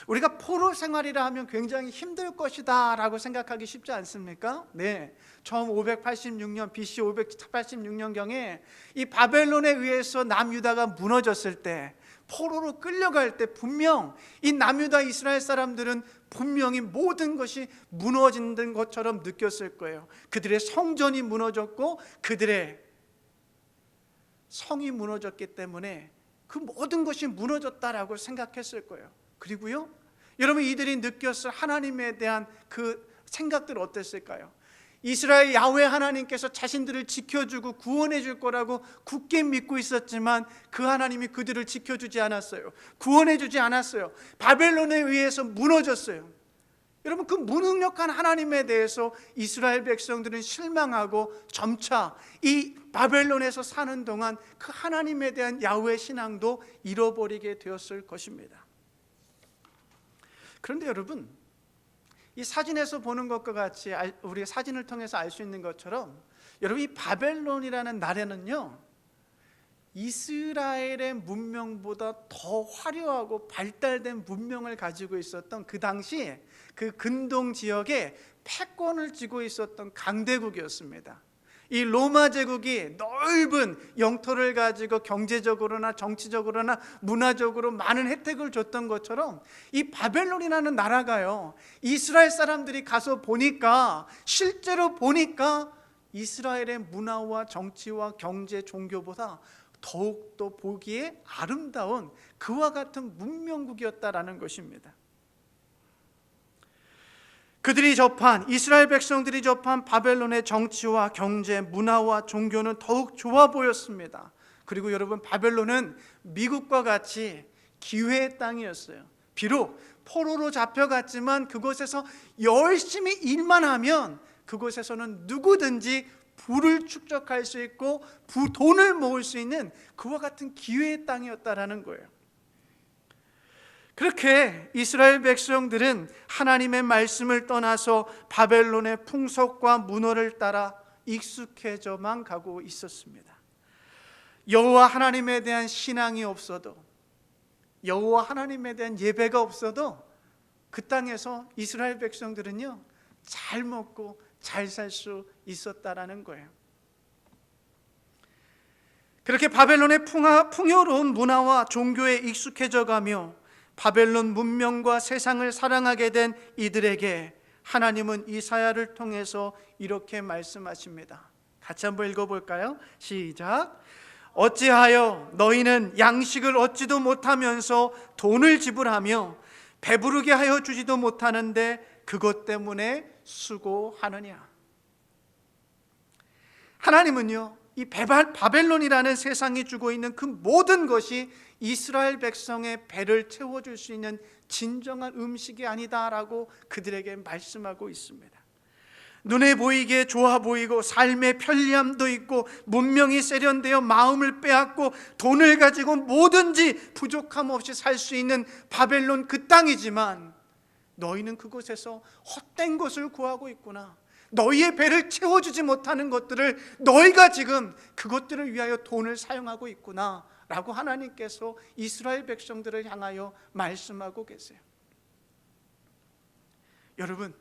우리가 포로 생활이라 하면 굉장히 힘들 것이다 라고 생각하기 쉽지 않습니까? 네, 처음 586년 BC 586년경에 이 바벨론에 의해서 남유다가 무너졌을 때, 포로로 끌려갈 때 분명 이 남유다 이스라엘 사람들은 분명히 모든 것이 무너진 것처럼 느꼈을 거예요. 그들의 성전이 무너졌고 그들의 성이 무너졌기 때문에 그 모든 것이 무너졌다라고 생각했을 거예요. 그리고요, 여러분, 이들이 느꼈을 하나님에 대한 그 생각들 어땠을까요? 이스라엘 야훼 하나님께서 자신들을 지켜주고 구원해 줄 거라고 굳게 믿고 있었지만 그 하나님이 그들을 지켜주지 않았어요. 구원해 주지 않았어요. 바벨론에 의해서 무너졌어요. 여러분, 그 무능력한 하나님에 대해서 이스라엘 백성들은 실망하고 점차 이 바벨론에서 사는 동안 그 하나님에 대한 야훼 신앙도 잃어버리게 되었을 것입니다. 그런데 여러분, 이 사진에서 보는 것과 같이 우리 사진을 통해서 알 수 있는 것처럼 여러분, 이 바벨론이라는 나라는요, 이스라엘의 문명보다 더 화려하고 발달된 문명을 가지고 있었던 그 당시 그 근동 지역에 패권을 쥐고 있었던 강대국이었습니다. 이 로마 제국이 넓은 영토를 가지고 경제적으로나 정치적으로나 문화적으로 많은 혜택을 줬던 것처럼 이 바벨론이라는 나라가요, 이스라엘 사람들이 가서 보니까, 실제로 보니까 이스라엘의 문화와 정치와 경제, 종교보다 더욱더 보기에 아름다운 그와 같은 문명국이었다라는 것입니다. 그들이 접한, 이스라엘 백성들이 접한 바벨론의 정치와 경제, 문화와 종교는 더욱 좋아 보였습니다. 그리고 여러분, 바벨론은 미국과 같이 기회의 땅이었어요. 비록 포로로 잡혀갔지만 그곳에서 열심히 일만 하면 그곳에서는 누구든지 부를 축적할 수 있고 돈을 모을 수 있는 그와 같은 기회의 땅이었다라는 거예요. 그렇게 이스라엘 백성들은 하나님의 말씀을 떠나서 바벨론의 풍속과 문화를 따라 익숙해져만 가고 있었습니다. 여호와 하나님에 대한 신앙이 없어도, 여호와 하나님에 대한 예배가 없어도 그 땅에서 이스라엘 백성들은요, 잘 먹고 잘 살 수 있었다라는 거예요. 그렇게 바벨론의 풍요로운 문화와 종교에 익숙해져 가며 바벨론 문명과 세상을 사랑하게 된 이들에게 하나님은 이사야를 통해서 이렇게 말씀하십니다. 같이 한번 읽어볼까요? 시작. 어찌하여 너희는 양식을 얻지도 못하면서 돈을 지불하며 배부르게 하여 주지도 못하는데 그것 때문에 수고하느냐. 하나님은요, 이 바벨론이라는 세상이 주고 있는 그 모든 것이 이스라엘 백성의 배를 채워줄 수 있는 진정한 음식이 아니다라고 그들에게 말씀하고 있습니다. 눈에 보이기에 좋아 보이고 삶의 편리함도 있고 문명이 세련되어 마음을 빼앗고 돈을 가지고 뭐든지 부족함 없이 살 수 있는 바벨론 그 땅이지만, 너희는 그곳에서 헛된 것을 구하고 있구나. 너희의 배를 채워주지 못하는 것들을 너희가 지금 그것들을 위하여 돈을 사용하고 있구나 라고 하나님께서 이스라엘 백성들을 향하여 말씀하고 계세요. 여러분,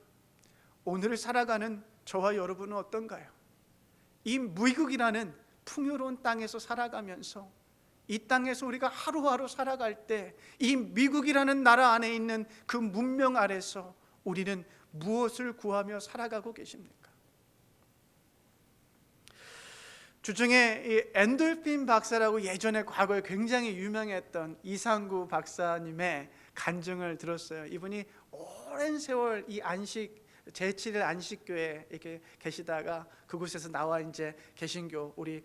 오늘을 살아가는 저와 여러분은 어떤가요? 이 미국이라는 풍요로운 땅에서 살아가면서 이 땅에서 우리가 하루하루 살아갈 때 이 미국이라는 나라 안에 있는 그 문명 아래서 우리는 무엇을 구하며 살아가고 계십니까? 주중에 이 엔돌핀 박사라고 예전에 과거에 굉장히 유명했던 이상구 박사님의 간증을 들었어요. 이분이 오랜 세월 이 제7일 안식교에 이렇게 계시다가 그곳에서 나와 이제 개신교 우리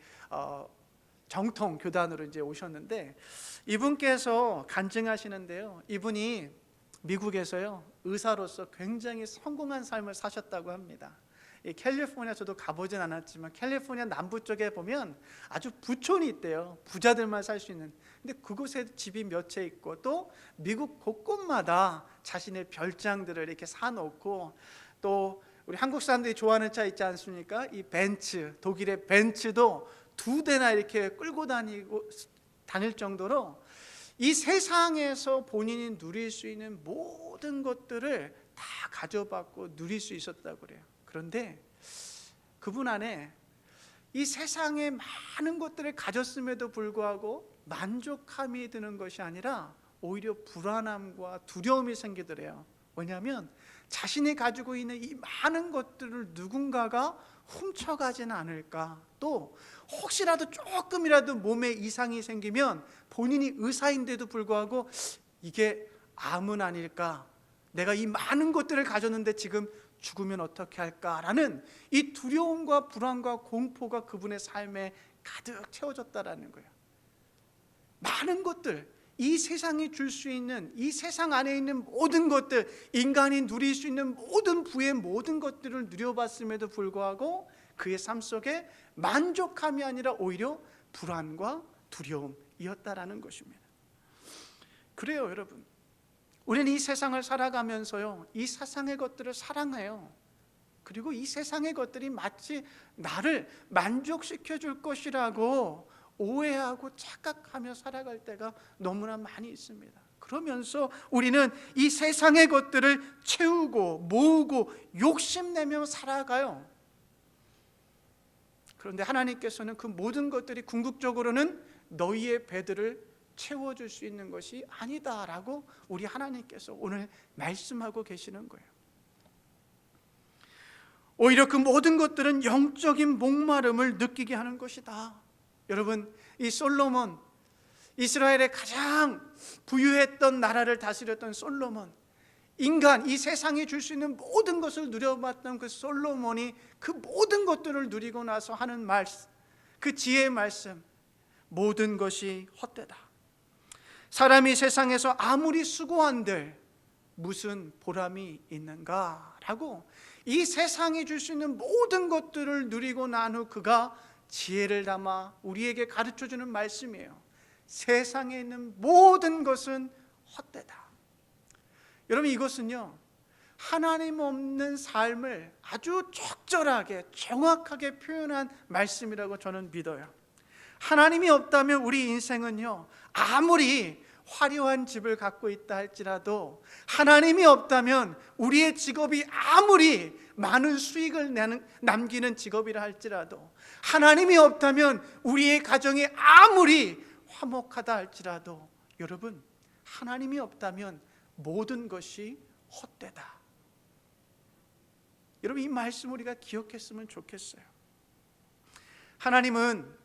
정통 교단으로 이제 오셨는데, 이분께서 간증하시는데요, 이분이 미국에서요 의사로서 굉장히 성공한 삶을 사셨다고 합니다. 이 캘리포니아, 저도 가보진 않았지만 캘리포니아 남부 쪽에 보면 아주 부촌이 있대요. 부자들만 살 수 있는. 근데 그곳에 집이 몇 채 있고 또 미국 곳곳마다 자신의 별장들을 이렇게 사놓고, 또 우리 한국 사람들이 좋아하는 차 있지 않습니까? 이 벤츠, 독일의 벤츠도 2대나 이렇게 끌고 다닐 정도로 이 세상에서 본인이 누릴 수 있는 모든 것들을 다 가져받고 누릴 수 있었다고 그래요. 그런데 그분 안에 이 세상에 많은 것들을 가졌음에도 불구하고 만족함이 드는 것이 아니라 오히려 불안함과 두려움이 생기더래요. 왜냐하면 자신이 가지고 있는 이 많은 것들을 누군가가 훔쳐가지는 않을까, 또 혹시라도 조금이라도 몸에 이상이 생기면 본인이 의사인데도 불구하고 이게 암은 아닐까, 내가 이 많은 것들을 가졌는데 지금 죽으면 어떻게 할까라는 이 두려움과 불안과 공포가 그분의 삶에 가득 채워졌다라는 거예요. 많은 것들, 이 세상이 줄 수 있는, 이 세상 안에 있는 모든 것들, 인간이 누릴 수 있는 모든 부의 모든 것들을 누려봤음에도 불구하고 그의 삶 속에 만족함이 아니라 오히려 불안과 두려움이었다라는 것입니다. 그래요, 여러분. 우리는 이 세상을 살아가면서요, 이 세상의 것들을 사랑해요. 그리고 이 세상의 것들이 마치 나를 만족시켜 줄 것이라고 오해하고 착각하며 살아갈 때가 너무나 많이 있습니다. 그러면서 우리는 이 세상의 것들을 채우고 모으고 욕심내며 살아가요. 그런데 하나님께서는 그 모든 것들이 궁극적으로는 너희의 배들을 채워줄 수 있는 것이 아니다라고 우리 하나님께서 오늘 말씀하고 계시는 거예요. 오히려 그 모든 것들은 영적인 목마름을 느끼게 하는 것이다. 여러분, 이 솔로몬, 이스라엘의 가장 부유했던 나라를 다스렸던 솔로몬, 인간, 이 세상이 줄 수 있는 모든 것을 누려봤던 그 솔로몬이 그 모든 것들을 누리고 나서 하는 말씀, 그 지혜의 말씀, 모든 것이 헛되다. 사람이 세상에서 아무리 수고한들 무슨 보람이 있는가? 라고 이 세상이 줄 수 있는 모든 것들을 누리고 난 후 그가 지혜를 담아 우리에게 가르쳐주는 말씀이에요. 세상에 있는 모든 것은 헛되다. 여러분, 이것은요 하나님 없는 삶을 아주 적절하게 정확하게 표현한 말씀이라고 저는 믿어요. 하나님이 없다면 우리 인생은요, 아무리 화려한 집을 갖고 있다 할지라도, 하나님이 없다면 우리의 직업이 아무리 많은 수익을 남기는 직업이라 할지라도, 하나님이 없다면 우리의 가정이 아무리 화목하다 할지라도, 여러분, 하나님이 없다면 모든 것이 헛되다. 여러분, 이 말씀 우리가 기억했으면 좋겠어요. 하나님은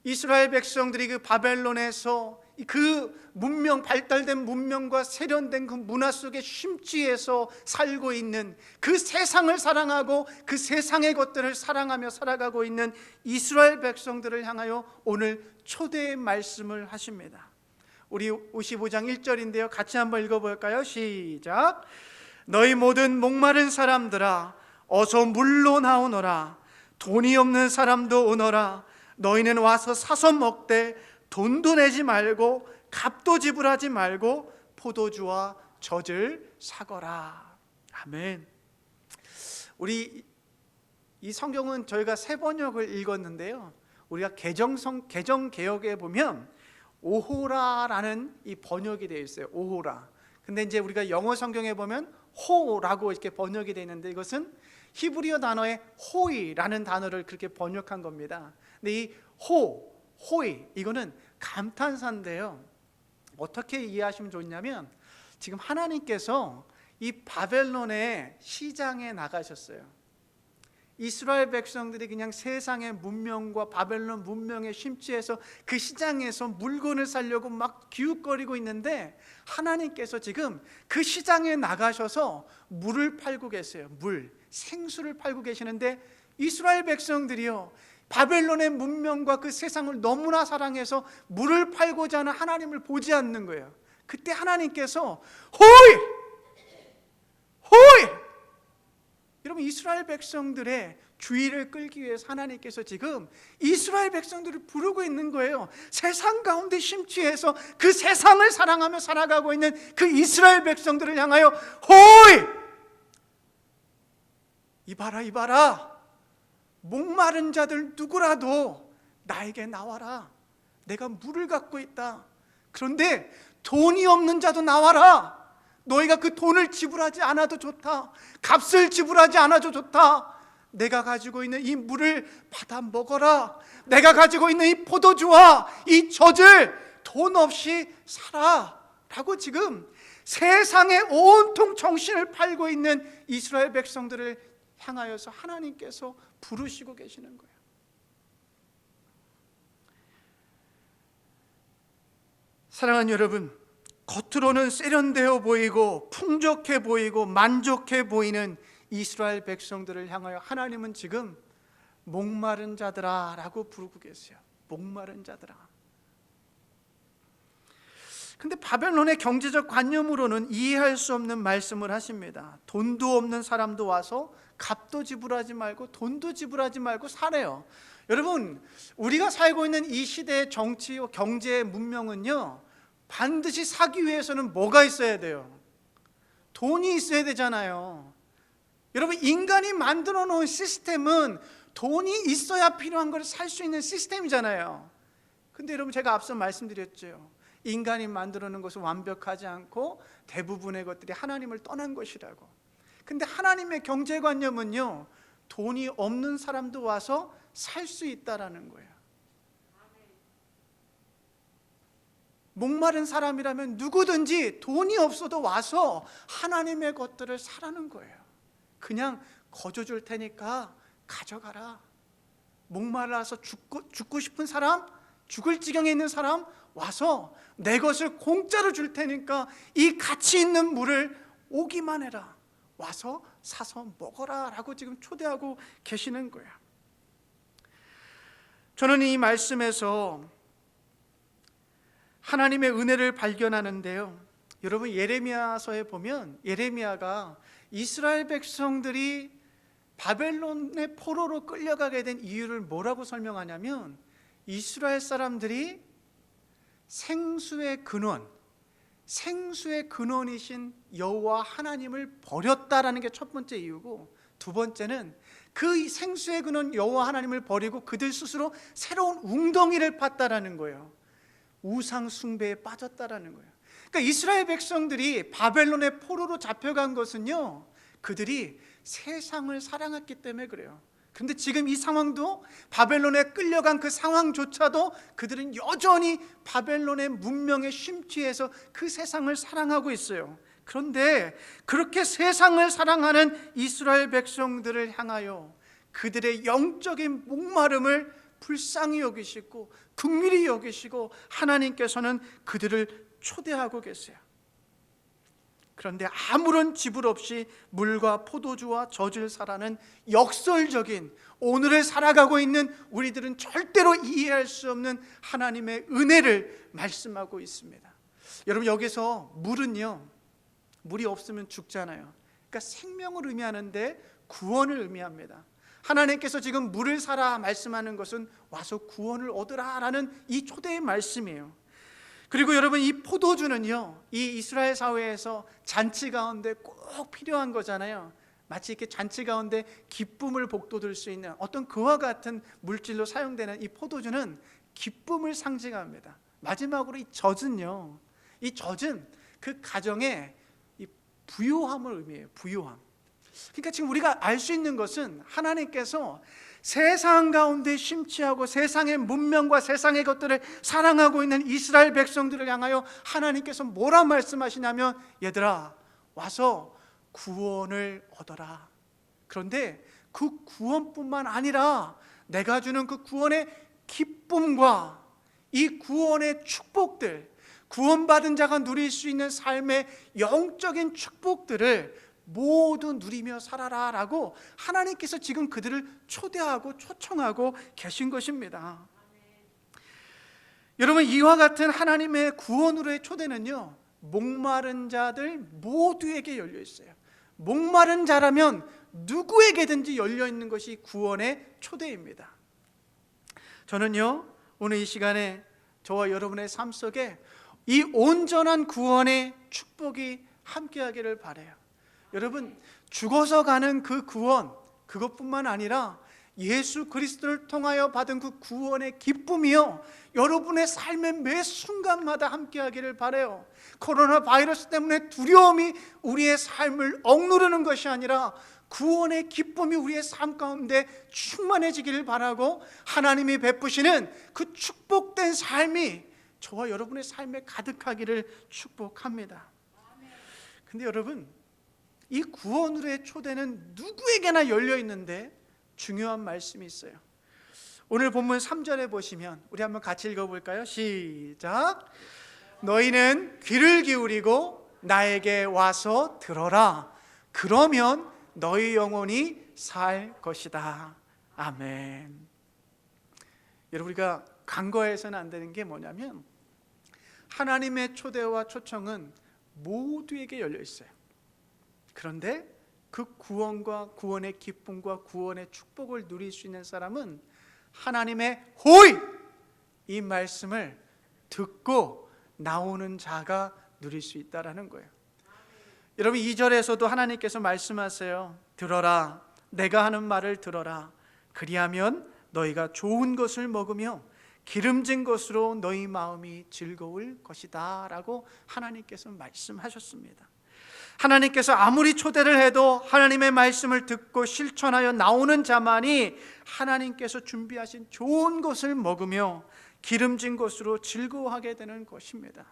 이스라엘 백성들이 그 바벨론에서 그 문명, 발달된 문명과 세련된 그 문화 속에 심취해서 살고 있는, 그 세상을 사랑하고 그 세상의 것들을 사랑하며 살아가고 있는 이스라엘 백성들을 향하여 오늘 초대의 말씀을 하십니다. 우리 55장 1절인데요, 같이 한번 읽어볼까요? 시작. 너희 모든 목마른 사람들아, 어서 물로 나오너라. 돈이 없는 사람도 오너라. 너희는 와서 사서 먹되 돈도 내지 말고 값도 지불하지 말고 포도주와 젖을 사거라. 아멘. 우리 이 성경은 저희가 새 번역을 읽었는데요, 우리가 개정 개혁에 보면 오호라라는 이 번역이 되어 있어요. 오호라. 근데 이제 우리가 영어 성경에 보면 호라고 이렇게 번역이 되어 있는데, 이것은 히브리어 단어의 호이라는 단어를 그렇게 번역한 겁니다. 근데 이 호이, 이거는 감탄사인데요, 어떻게 이해하시면 좋냐면, 지금 하나님께서 이 바벨론의 시장에 나가셨어요. 이스라엘 백성들이 그냥 세상의 문명과 바벨론 문명에 심취해서 그 시장에서 물건을 사려고 막 기웃거리고 있는데, 하나님께서 지금 그 시장에 나가셔서 물을 팔고 계세요. 생수를 팔고 계시는데, 이스라엘 백성들이요, 바벨론의 문명과 그 세상을 너무나 사랑해서 물을 팔고자 하는 하나님을 보지 않는 거예요. 그때 하나님께서 호이! 여러분, 이스라엘 백성들의 주의를 끌기 위해서 하나님께서 지금 이스라엘 백성들을 부르고 있는 거예요. 세상 가운데 심취해서 그 세상을 사랑하며 살아가고 있는 그 이스라엘 백성들을 향하여 호이! 이봐라, 목마른 자들 누구라도 나에게 나와라. 내가 물을 갖고 있다. 그런데 돈이 없는 자도 나와라. 너희가 그 돈을 지불하지 않아도 좋다. 값을 지불하지 않아도 좋다. 내가 가지고 있는 이 물을 받아 먹어라. 내가 가지고 있는 이 포도주와 이 젖을 돈 없이 사라. 라고 지금 세상에 온통 정신을 팔고 있는 이스라엘 백성들을 향하여서 하나님께서 부르시고 계시는 거예요. 사랑하는 여러분, 겉으로는 세련되어 보이고 풍족해 보이고 만족해 보이는 이스라엘 백성들을 향하여 하나님은 지금 목마른 자들아 라고 부르고 계세요. 목마른 자들아. 근데 바벨론의 경제적 관념으로는 이해할 수 없는 말씀을 하십니다. 돈도 없는 사람도 와서 값도 지불하지 말고 돈도 지불하지 말고 사래요. 여러분, 우리가 살고 있는 이 시대의 정치와 경제의 문명은요, 반드시 사기 위해서는 뭐가 있어야 돼요? 돈이 있어야 되잖아요. 여러분, 인간이 만들어 놓은 시스템은 돈이 있어야 필요한 걸 살 수 있는 시스템이잖아요. 근데 여러분, 제가 앞서 말씀드렸죠. 인간이 만들어 놓은 것은 완벽하지 않고 대부분의 것들이 하나님을 떠난 것이라고. 근데 하나님의 경제관념은요, 돈이 없는 사람도 와서 살 수 있다라는 거예요. 목마른 사람이라면 누구든지 돈이 없어도 와서 하나님의 것들을 사라는 거예요. 그냥 거저 줄 테니까 가져가라. 목말라서 죽고 싶은 사람, 죽을 지경에 있는 사람 와서 내 것을 공짜로 줄 테니까 이 가치 있는 물을 오기만 해라. 와서 사서 먹어라 라고 지금 초대하고 계시는 거예요. 저는 이 말씀에서 하나님의 은혜를 발견하는데요, 여러분, 예레미야서에 보면 예레미야가 이스라엘 백성들이 바벨론의 포로로 끌려가게 된 이유를 뭐라고 설명하냐면, 이스라엘 사람들이 생수의 근원, 생수의 근원이신 여호와 하나님을 버렸다라는 게 첫 번째 이유고, 두 번째는 그 생수의 근원 여호와 하나님을 버리고 그들 스스로 새로운 웅덩이를 팠다라는 거예요. 우상 숭배에 빠졌다라는 거예요. 그러니까 이스라엘 백성들이 바벨론의 포로로 잡혀간 것은요, 그들이 세상을 사랑했기 때문에 그래요. 그런데 지금 이 상황도, 바벨론에 끌려간 그 상황조차도 그들은 여전히 바벨론의 문명에 심취해서 그 세상을 사랑하고 있어요. 그런데 그렇게 세상을 사랑하는 이스라엘 백성들을 향하여 그들의 영적인 목마름을 불쌍히 여기시고 긍휼히 여기시고 하나님께서는 그들을 초대하고 계세요. 그런데 아무런 지불 없이 물과 포도주와 젖을 사라는 역설적인, 오늘을 살아가고 있는 우리들은 절대로 이해할 수 없는 하나님의 은혜를 말씀하고 있습니다. 여러분, 여기서 물은요, 물이 없으면 죽잖아요. 그러니까 생명을 의미하는데 구원을 의미합니다. 하나님께서 지금 물을 사라 말씀하는 것은 와서 구원을 얻으라라는 이 초대의 말씀이에요. 그리고 여러분, 이 포도주는요, 이 이스라엘 사회에서 잔치 가운데 꼭 필요한 거잖아요. 마치 이렇게 잔치 가운데 기쁨을 복돋을 수 있는 어떤 그와 같은 물질로 사용되는 이 포도주는 기쁨을 상징합니다. 마지막으로 이 젖은요, 이 젖은 그 가정의 이 부요함을 의미해요. 부요함. 그러니까 지금 우리가 알 수 있는 것은 하나님께서 세상 가운데 심취하고 세상의 문명과 세상의 것들을 사랑하고 있는 이스라엘 백성들을 향하여 하나님께서 뭐라 말씀하시냐면, 얘들아, 와서 구원을 얻어라. 그런데 그 구원뿐만 아니라 내가 주는 그 구원의 기쁨과 이 구원의 축복들, 구원받은 자가 누릴 수 있는 삶의 영적인 축복들을 모두 누리며 살아라 라고 하나님께서 지금 그들을 초대하고 초청하고 계신 것입니다. 여러분, 이와 같은 하나님의 구원으로의 초대는요, 목마른 자들 모두에게 열려 있어요. 목마른 자라면 누구에게든지 열려 있는 것이 구원의 초대입니다. 저는요, 오늘 이 시간에 저와 여러분의 삶 속에 이 온전한 구원의 축복이 함께하기를 바라요. 여러분, 죽어서 가는 그 구원, 그것뿐만 아니라 예수 그리스도를 통하여 받은 그 구원의 기쁨이요, 여러분의 삶의 매 순간마다 함께하기를 바라요. 코로나 바이러스 때문에 두려움이 우리의 삶을 억누르는 것이 아니라 구원의 기쁨이 우리의 삶 가운데 충만해지기를 바라고, 하나님이 베푸시는 그 축복된 삶이 저와 여러분의 삶에 가득하기를 축복합니다. 근데 여러분, 이 구원으로의 초대는 누구에게나 열려 있는데 중요한 말씀이 있어요. 오늘 본문 3절에 보시면 우리 한번 같이 읽어볼까요? 시작. 너희는 귀를 기울이고 나에게 와서 들어라. 그러면 너희 영혼이 살 것이다. 아멘. 여러분, 우리가 간과해서는 안 되는 게 뭐냐면, 하나님의 초대와 초청은 모두에게 열려 있어요. 그런데 그 구원과 구원의 기쁨과 구원의 축복을 누릴 수 있는 사람은 하나님의 호의, 이 말씀을 듣고 나오는 자가 누릴 수 있다라는 거예요. 여러분, 2절에서도 하나님께서 말씀하세요. 들어라, 내가 하는 말을 들어라. 그리하면 너희가 좋은 것을 먹으며 기름진 것으로 너희 마음이 즐거울 것이다 라고 하나님께서 말씀하셨습니다. 하나님께서 아무리 초대를 해도 하나님의 말씀을 듣고 실천하여 나오는 자만이 하나님께서 준비하신 좋은 것을 먹으며 기름진 것으로 즐거워하게 되는 것입니다.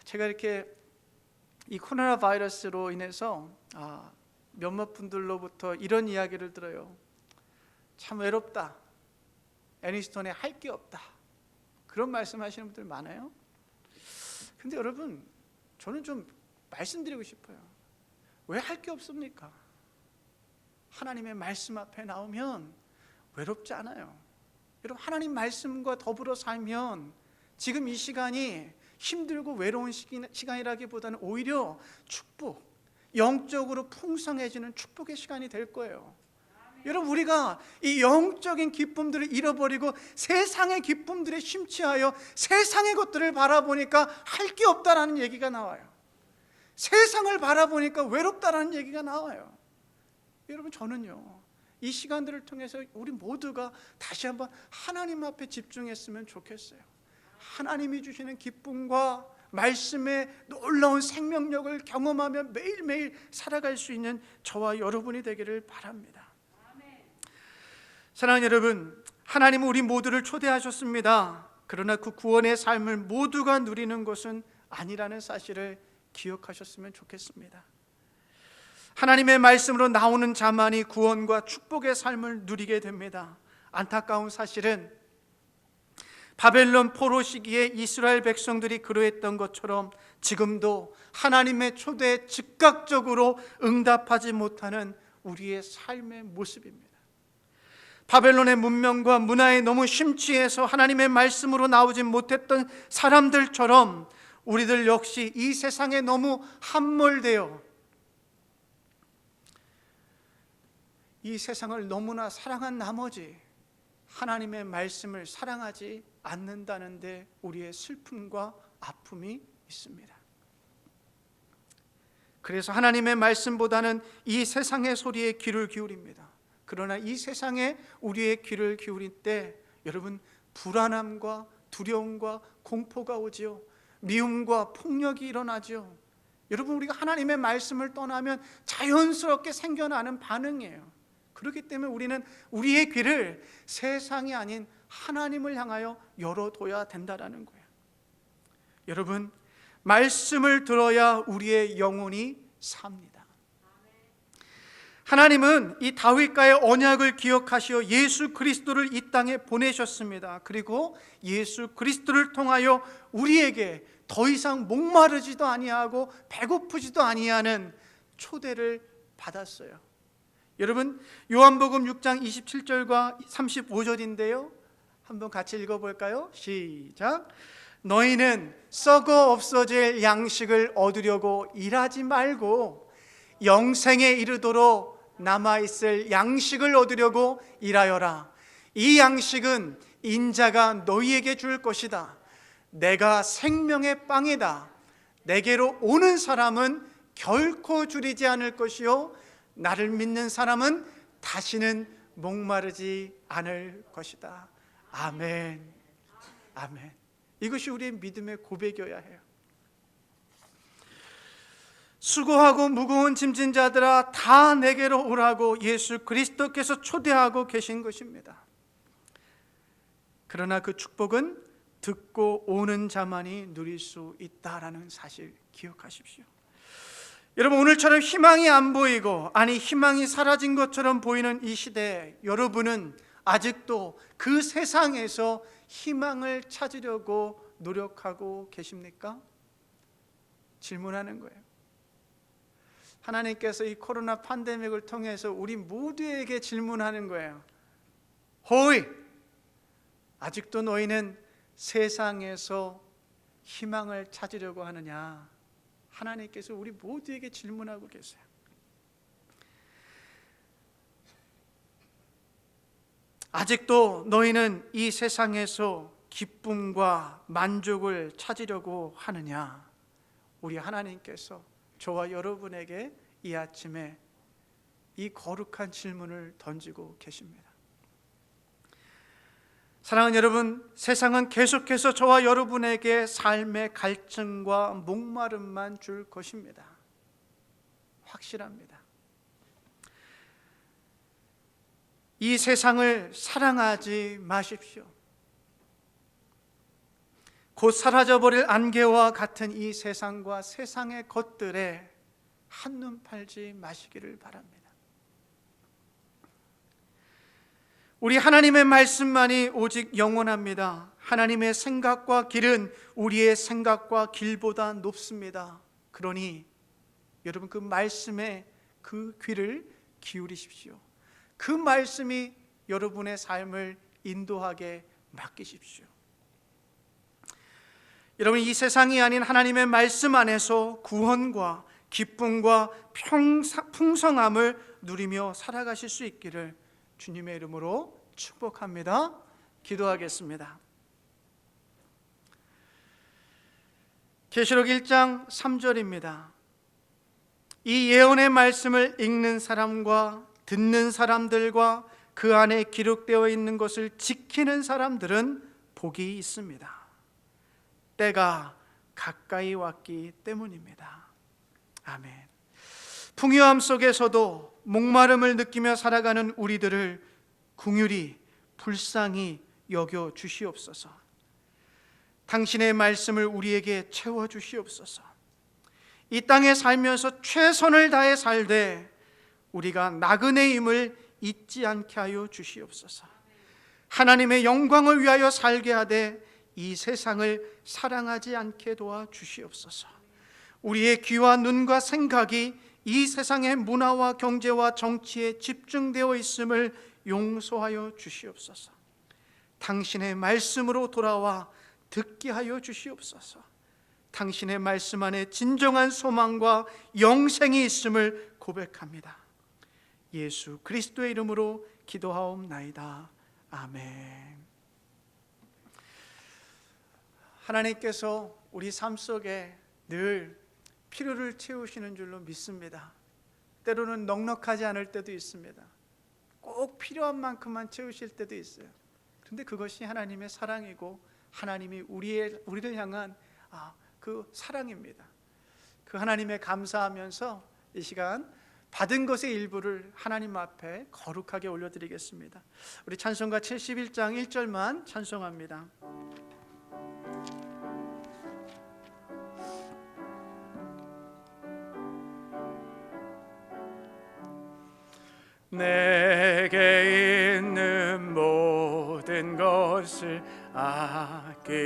제가 이렇게 이 코로나 바이러스로 인해서 몇몇 분들로부터 이런 이야기를 들어요. 참 외롭다. 애니스톤에 할 게 없다. 그런 말씀하시는 분들 많아요. 근데 여러분, 저는 좀 말씀드리고 싶어요. 왜 할 게 없습니까? 하나님의 말씀 앞에 나오면 외롭지 않아요. 여러분, 하나님 말씀과 더불어 살면 지금 이 시간이 힘들고 외로운 시간이라기보다는 오히려 축복, 영적으로 풍성해지는 축복의 시간이 될 거예요. 여러분, 우리가 이 영적인 기쁨들을 잃어버리고 세상의 기쁨들에 심취하여 세상의 것들을 바라보니까 할 게 없다라는 얘기가 나와요. 세상을 바라보니까 외롭다라는 얘기가 나와요. 여러분, 저는요, 이 시간들을 통해서 우리 모두가 다시 한번 하나님 앞에 집중했으면 좋겠어요. 하나님이 주시는 기쁨과 말씀의 놀라운 생명력을 경험하며 매일매일 살아갈 수 있는 저와 여러분이 되기를 바랍니다. 사랑하는 여러분, 하나님은 우리 모두를 초대하셨습니다. 그러나 그 구원의 삶을 모두가 누리는 것은 아니라는 사실을 기억하셨으면 좋겠습니다. 하나님의 말씀으로 나오는 자만이 구원과 축복의 삶을 누리게 됩니다. 안타까운 사실은 바벨론 포로 시기에 이스라엘 백성들이 그러했던 것처럼 지금도 하나님의 초대에 즉각적으로 응답하지 못하는 우리의 삶의 모습입니다. 바벨론의 문명과 문화에 너무 심취해서 하나님의 말씀으로 나오지 못했던 사람들처럼 우리들 역시 이 세상에 너무 함몰되어 이 세상을 너무나 사랑한 나머지 하나님의 말씀을 사랑하지 않는다는 데 우리의 슬픔과 아픔이 있습니다. 그래서 하나님의 말씀보다는 이 세상의 소리에 귀를 기울입니다. 그러나 이 세상에 우리의 귀를 기울일 때 여러분, 불안함과 두려움과 공포가 오지요. 미움과 폭력이 일어나죠. 여러분, 우리가 하나님의 말씀을 떠나면 자연스럽게 생겨나는 반응이에요. 그렇기 때문에 우리는 우리의 귀를 세상이 아닌 하나님을 향하여 열어둬야 된다는 거예요. 여러분, 말씀을 들어야 우리의 영혼이 삽니다. 하나님은 이 다윗과의 언약을 기억하시어 예수 그리스도를 이 땅에 보내셨습니다. 그리고 예수 그리스도를 통하여 우리에게 더 이상 목마르지도 아니하고 배고프지도 아니하는 초대를 받았어요. 여러분, 요한복음 6장 27절과 35절인데요, 한번 같이 읽어볼까요? 시작. 너희는 썩어 없어질 양식을 얻으려고 일하지 말고 영생에 이르도록 남아있을 양식을 얻으려고 일하여라. 이 양식은 인자가 너희에게 줄 것이다. 내가 생명의 빵이다. 내게로 오는 사람은 결코 줄이지 않을 것이요 나를 믿는 사람은 다시는 목마르지 않을 것이다. 아멘. 아멘. 이것이 우리의 믿음의 고백이어야 해요. 수고하고 무거운 짐진 자들아 다 내게로 오라고 예수 그리스도께서 초대하고 계신 것입니다. 그러나 그 축복은 듣고 오는 자만이 누릴 수 있다라는 사실 기억하십시오. 여러분, 오늘처럼 희망이 안 보이고, 아니 희망이 사라진 것처럼 보이는 이 시대에 여러분은 아직도 그 세상에서 희망을 찾으려고 노력하고 계십니까? 질문하는 거예요. 하나님께서 이 코로나 팬데믹을 통해서 우리 모두에게 질문하는 거예요. 호이, 아직도 너희는 세상에서 희망을 찾으려고 하느냐? 하나님께서 우리 모두에게 질문하고 계세요. 아직도 너희는 이 세상에서 기쁨과 만족을 찾으려고 하느냐? 우리 하나님께서 저와 여러분에게 이 아침에 이 거룩한 질문을 던지고 계십니다. 사랑하는 여러분, 세상은 계속해서 저와 여러분에게 삶의 갈증과 목마름만 줄 것입니다. 확실합니다. 이 세상을 사랑하지 마십시오. 곧 사라져버릴 안개와 같은 이 세상과 세상의 것들에 한눈 팔지 마시기를 바랍니다. 우리 하나님의 말씀만이 오직 영원합니다. 하나님의 생각과 길은 우리의 생각과 길보다 높습니다. 그러니 여러분, 그 말씀에 그 귀를 기울이십시오. 그 말씀이 여러분의 삶을 인도하게 맡기십시오. 여러분, 이 세상이 아닌 하나님의 말씀 안에서 구원과 기쁨과 풍성함을 누리며 살아가실 수 있기를 주님의 이름으로 축복합니다. 기도하겠습니다. 계시록 1장 3절입니다. 이 예언의 말씀을 읽는 사람과 듣는 사람들과 그 안에 기록되어 있는 것을 지키는 사람들은 복이 있습니다. 때가 가까이 왔기 때문입니다. 아멘. 풍요함 속에서도 목마름을 느끼며 살아가는 우리들을 긍휼히 불쌍히 여겨 주시옵소서. 당신의 말씀을 우리에게 채워 주시옵소서. 이 땅에 살면서 최선을 다해 살되 우리가 나그네임을 잊지 않게 하여 주시옵소서. 하나님의 영광을 위하여 살게 하되 이 세상을 사랑하지 않게 도와 주시옵소서. 우리의 귀와 눈과 생각이 이 세상의 문화와 경제와 정치에 집중되어 있음을 용서하여 주시옵소서. 당신의 말씀으로 돌아와 듣게 하여 주시옵소서. 당신의 말씀 안에 진정한 소망과 영생이 있음을 고백합니다. 예수 그리스도의 이름으로 기도하옵나이다. 아멘. 하나님께서 우리 삶 속에 늘 필요를 채우시는 줄로 믿습니다. 때로는 넉넉하지 않을 때도 있습니다. 꼭 필요한 만큼만 채우실 때도 있어요. 그런데 그것이 하나님의 사랑이고 하나님이 우리를 향한 그 사랑입니다. 그 하나님에 감사하면서 이 시간 받은 것의 일부를 하나님 앞에 거룩하게 올려드리겠습니다. 우리 찬송가 71장 1절만 찬송합니다. 내게 있는 모든 것을 아낌없이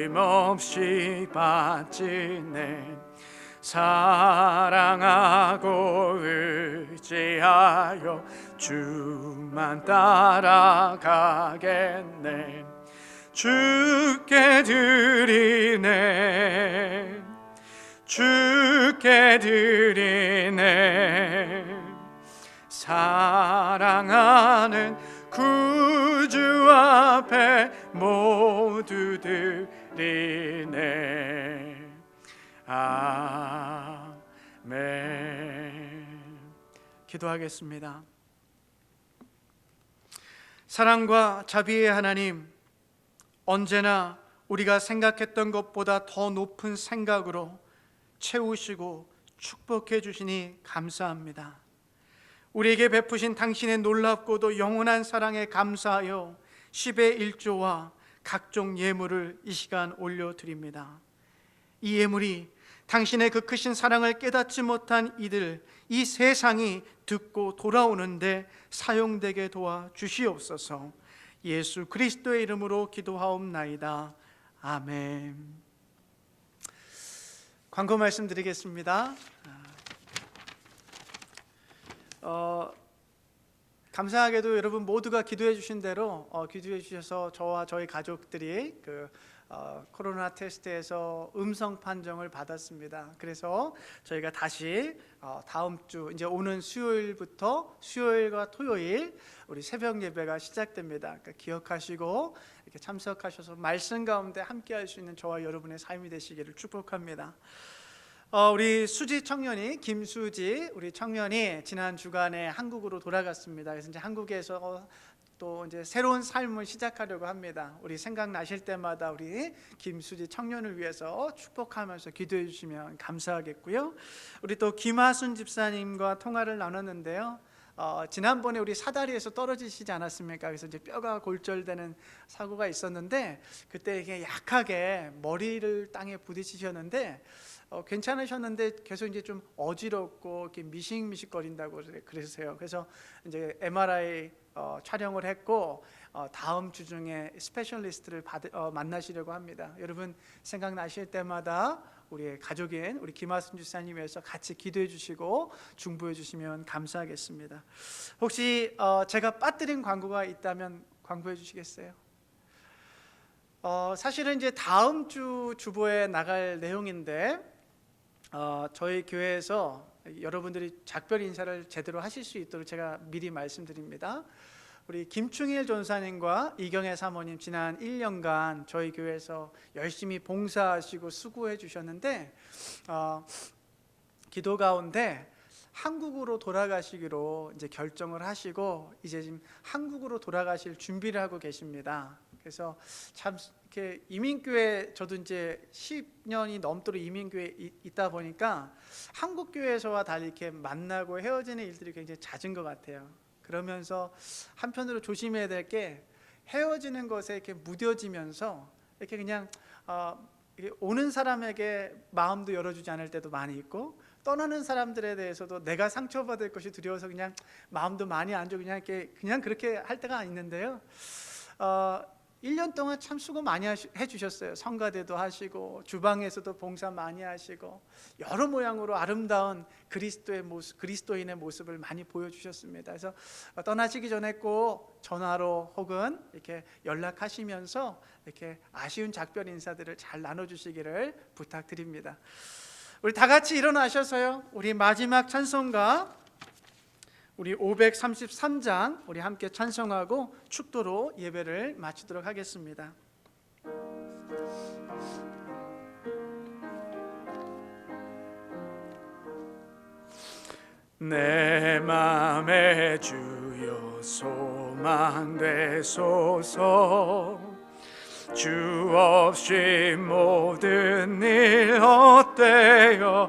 바치네. 사랑하고 의지하여 주만 따라가겠네. 주께 드리네. 주께 드리네. 사랑하는 구주 앞에 모두 드리네. 아멘. 기도하겠습니다. 사랑과 자비의 하나님, 언제나 우리가 생각했던 것보다 더 높은 생각으로 채우시고 축복해 주시니 감사합니다. 우리에게 베푸신 당신의 놀랍고도 영원한 사랑에 감사하여 10의 1조와 각종 예물을 이 시간 올려드립니다. 이 예물이 당신의 그 크신 사랑을 깨닫지 못한 이들, 이 세상이 듣고 돌아오는데 사용되게 도와 주시옵소서. 예수 그리스도의 이름으로 기도하옵나이다. 아멘. 광고 말씀드리겠습니다. 감사하게도 여러분 모두가 기도해 주신 대로 기도해 주셔서 저와 저희 가족들이 코로나 테스트에서 음성 판정을 받았습니다. 그래서 저희가 다시 다음 주 이제 오는 수요일부터 수요일과 토요일 우리 새벽 예배가 시작됩니다. 그러니까 기억하시고 이렇게 참석하셔서 말씀 가운데 함께할 수 있는 저와 여러분의 삶이 되시기를 축복합니다. 우리 수지 청년이 김수지 우리 청년이 지난 주간에 한국으로 돌아갔습니다. 그래서 이제 한국에서 또 이제 새로운 삶을 시작하려고 합니다. 우리 생각나실 때마다 우리 김수지 청년을 위해서 축복하면서 기도해 주시면 감사하겠고요. 우리 또 김하순 집사님과 통화를 나눴는데요. 지난번에 우리 사다리에서 떨어지시지 않았습니까? 그래서 이제 뼈가 골절되는 사고가 있었는데 그때 이게 약하게 머리를 땅에 부딪히셨는데 괜찮으셨는데 계속 이제 좀 어지럽고 이렇게 미식미식거린다고 그러세요. 그래서 이제 MRI 촬영을 했고 다음 주 중에 스페셜리스트를 만나시려고 합니다. 여러분 생각나실 때마다 우리의 가족인 우리 김하순 주사님 위해서 같이 기도해 주시고 중보해 주시면 감사하겠습니다. 혹시 제가 빠뜨린 광고가 있다면 광고해 주시겠어요? 사실은 이제 다음 주 주보에 나갈 내용인데 저희 교회에서 여러분들이 작별 인사를 제대로 하실 수 있도록 제가 미리 말씀드립니다. 우리 김충일 전사님과 이경애 사모님 지난 1년간 저희 교회에서 열심히 봉사하시고 수고해 주셨는데 기도 가운데 한국으로 돌아가시기로 이제 결정을 하시고 이제 지금 한국으로 돌아가실 준비를 하고 계십니다. 그래서 참 이렇게 이민교회, 저도 이제 10년이 넘도록 이민교회에 있다 보니까 한국 교회에서와 달리 이렇게 만나고 헤어지는 일들이 굉장히 잦은 것 같아요. 그러면서 한편으로 조심해야 될 게 헤어지는 것에 이렇게 무뎌지면서 이렇게 그냥 오는 사람에게 마음도 열어주지 않을 때도 많이 있고, 떠나는 사람들에 대해서도 내가 상처받을 것이 두려워서 그냥 마음도 많이 안 주고 그냥 그렇게 할 때가 있는데요. 1년 동안 참 수고 많이 해주셨어요. 성가대도 하시고 주방에서도 봉사 많이 하시고 여러 모양으로 아름다운 그리스도의 모습, 그리스도인의 모습을 많이 보여주셨습니다. 그래서 떠나시기 전에 꼭 전화로 혹은 이렇게 연락하시면서 이렇게 아쉬운 작별 인사들을 잘 나눠주시기를 부탁드립니다. 우리 다 같이 일어나셔서요, 우리 마지막 찬송가 우리 533장 우리 함께 찬송하고 축도로 예배를 마치도록 하겠습니다. 내 맘에 주여 소망 되소서. 주 없이 모든 일 헛되어라.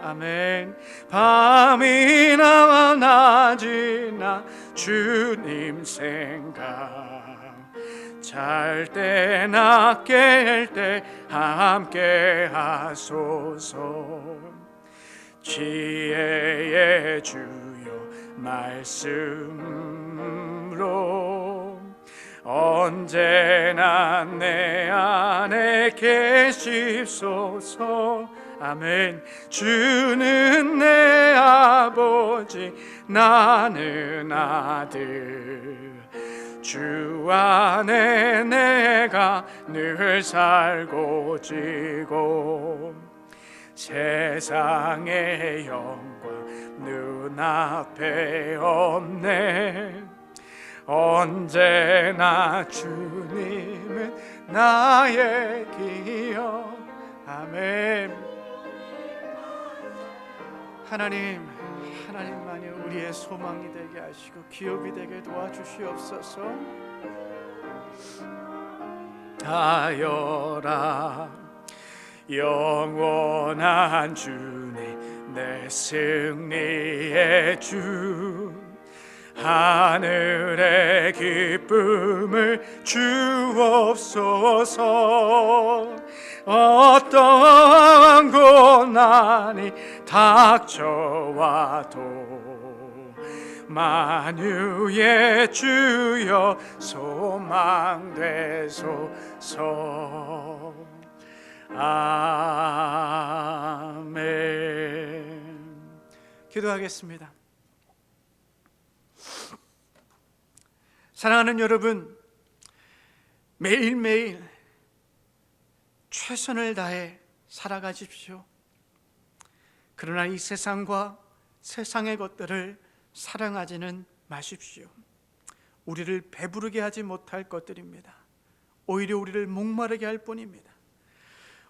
아멘. 밤이나 낮이나 주님 생각, 잘 때나 깰 때 함께 하소서. 지혜의 주여 말씀으로 언제나 내 안에 계십소서. 아멘. 주는 내 아버지, 나는 아들. 주 안에 내가 늘 살고 지고 세상의 영광 눈앞에 없네. 언제나 주님은 나의 기여. 아멘. 하나님만이 우리의 소망이 되게 하시고 기업이 되게 도와주시옵소서. 하여라 영원한 주님, 내 승리의 주, 하늘의 기쁨을 주옵소서. 어떠한 고난이 닥쳐와도 만유의 주여 소망 되소서. 아멘. 기도하겠습니다. 사랑하는 여러분, 매일매일 최선을 다해 살아가십시오. 그러나 이 세상과 세상의 것들을 사랑하지는 마십시오. 우리를 배부르게 하지 못할 것들입니다. 오히려 우리를 목마르게 할 뿐입니다.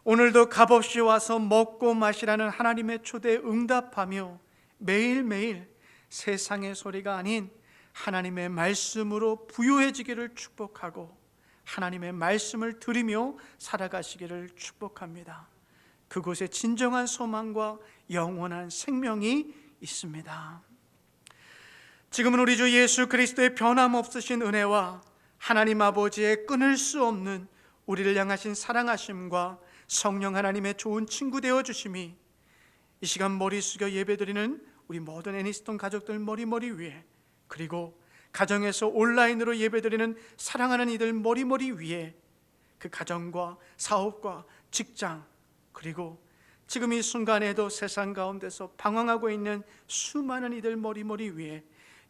오늘도 값없이 와서 먹고 마시라는 하나님의 초대에 응답하며 매일매일 세상의 소리가 아닌 하나님의 말씀으로 부유해지기를 축복하고 하나님의 말씀을 들으며 살아가시기를 축복합니다. 그곳에 진정한 소망과 영원한 생명이 있습니다. 지금은 우리 주 예수 그리스도의 변함없으신 은혜와 하나님 아버지의 끊을 수 없는 우리를 향하신 사랑하심과 성령 하나님의 좋은 친구 되어 주심이 이 시간 머리 숙여 예배드리는 우리 모든 애니스톤 가족들 머리 위에, 그리고 가정에서 온라인으로 예배드리는 사랑하는 이들 머리 위에, 그 가정과 사업과 직장, 그리고 지금 이 순간에도 세상 가운데서 방황하고 있는 수많은 이들 머리 위에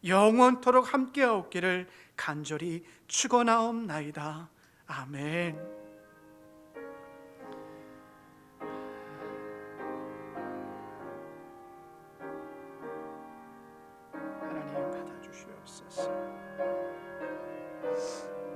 영원토록 함께하옵기를 간절히 축원하옵나이다. 아멘.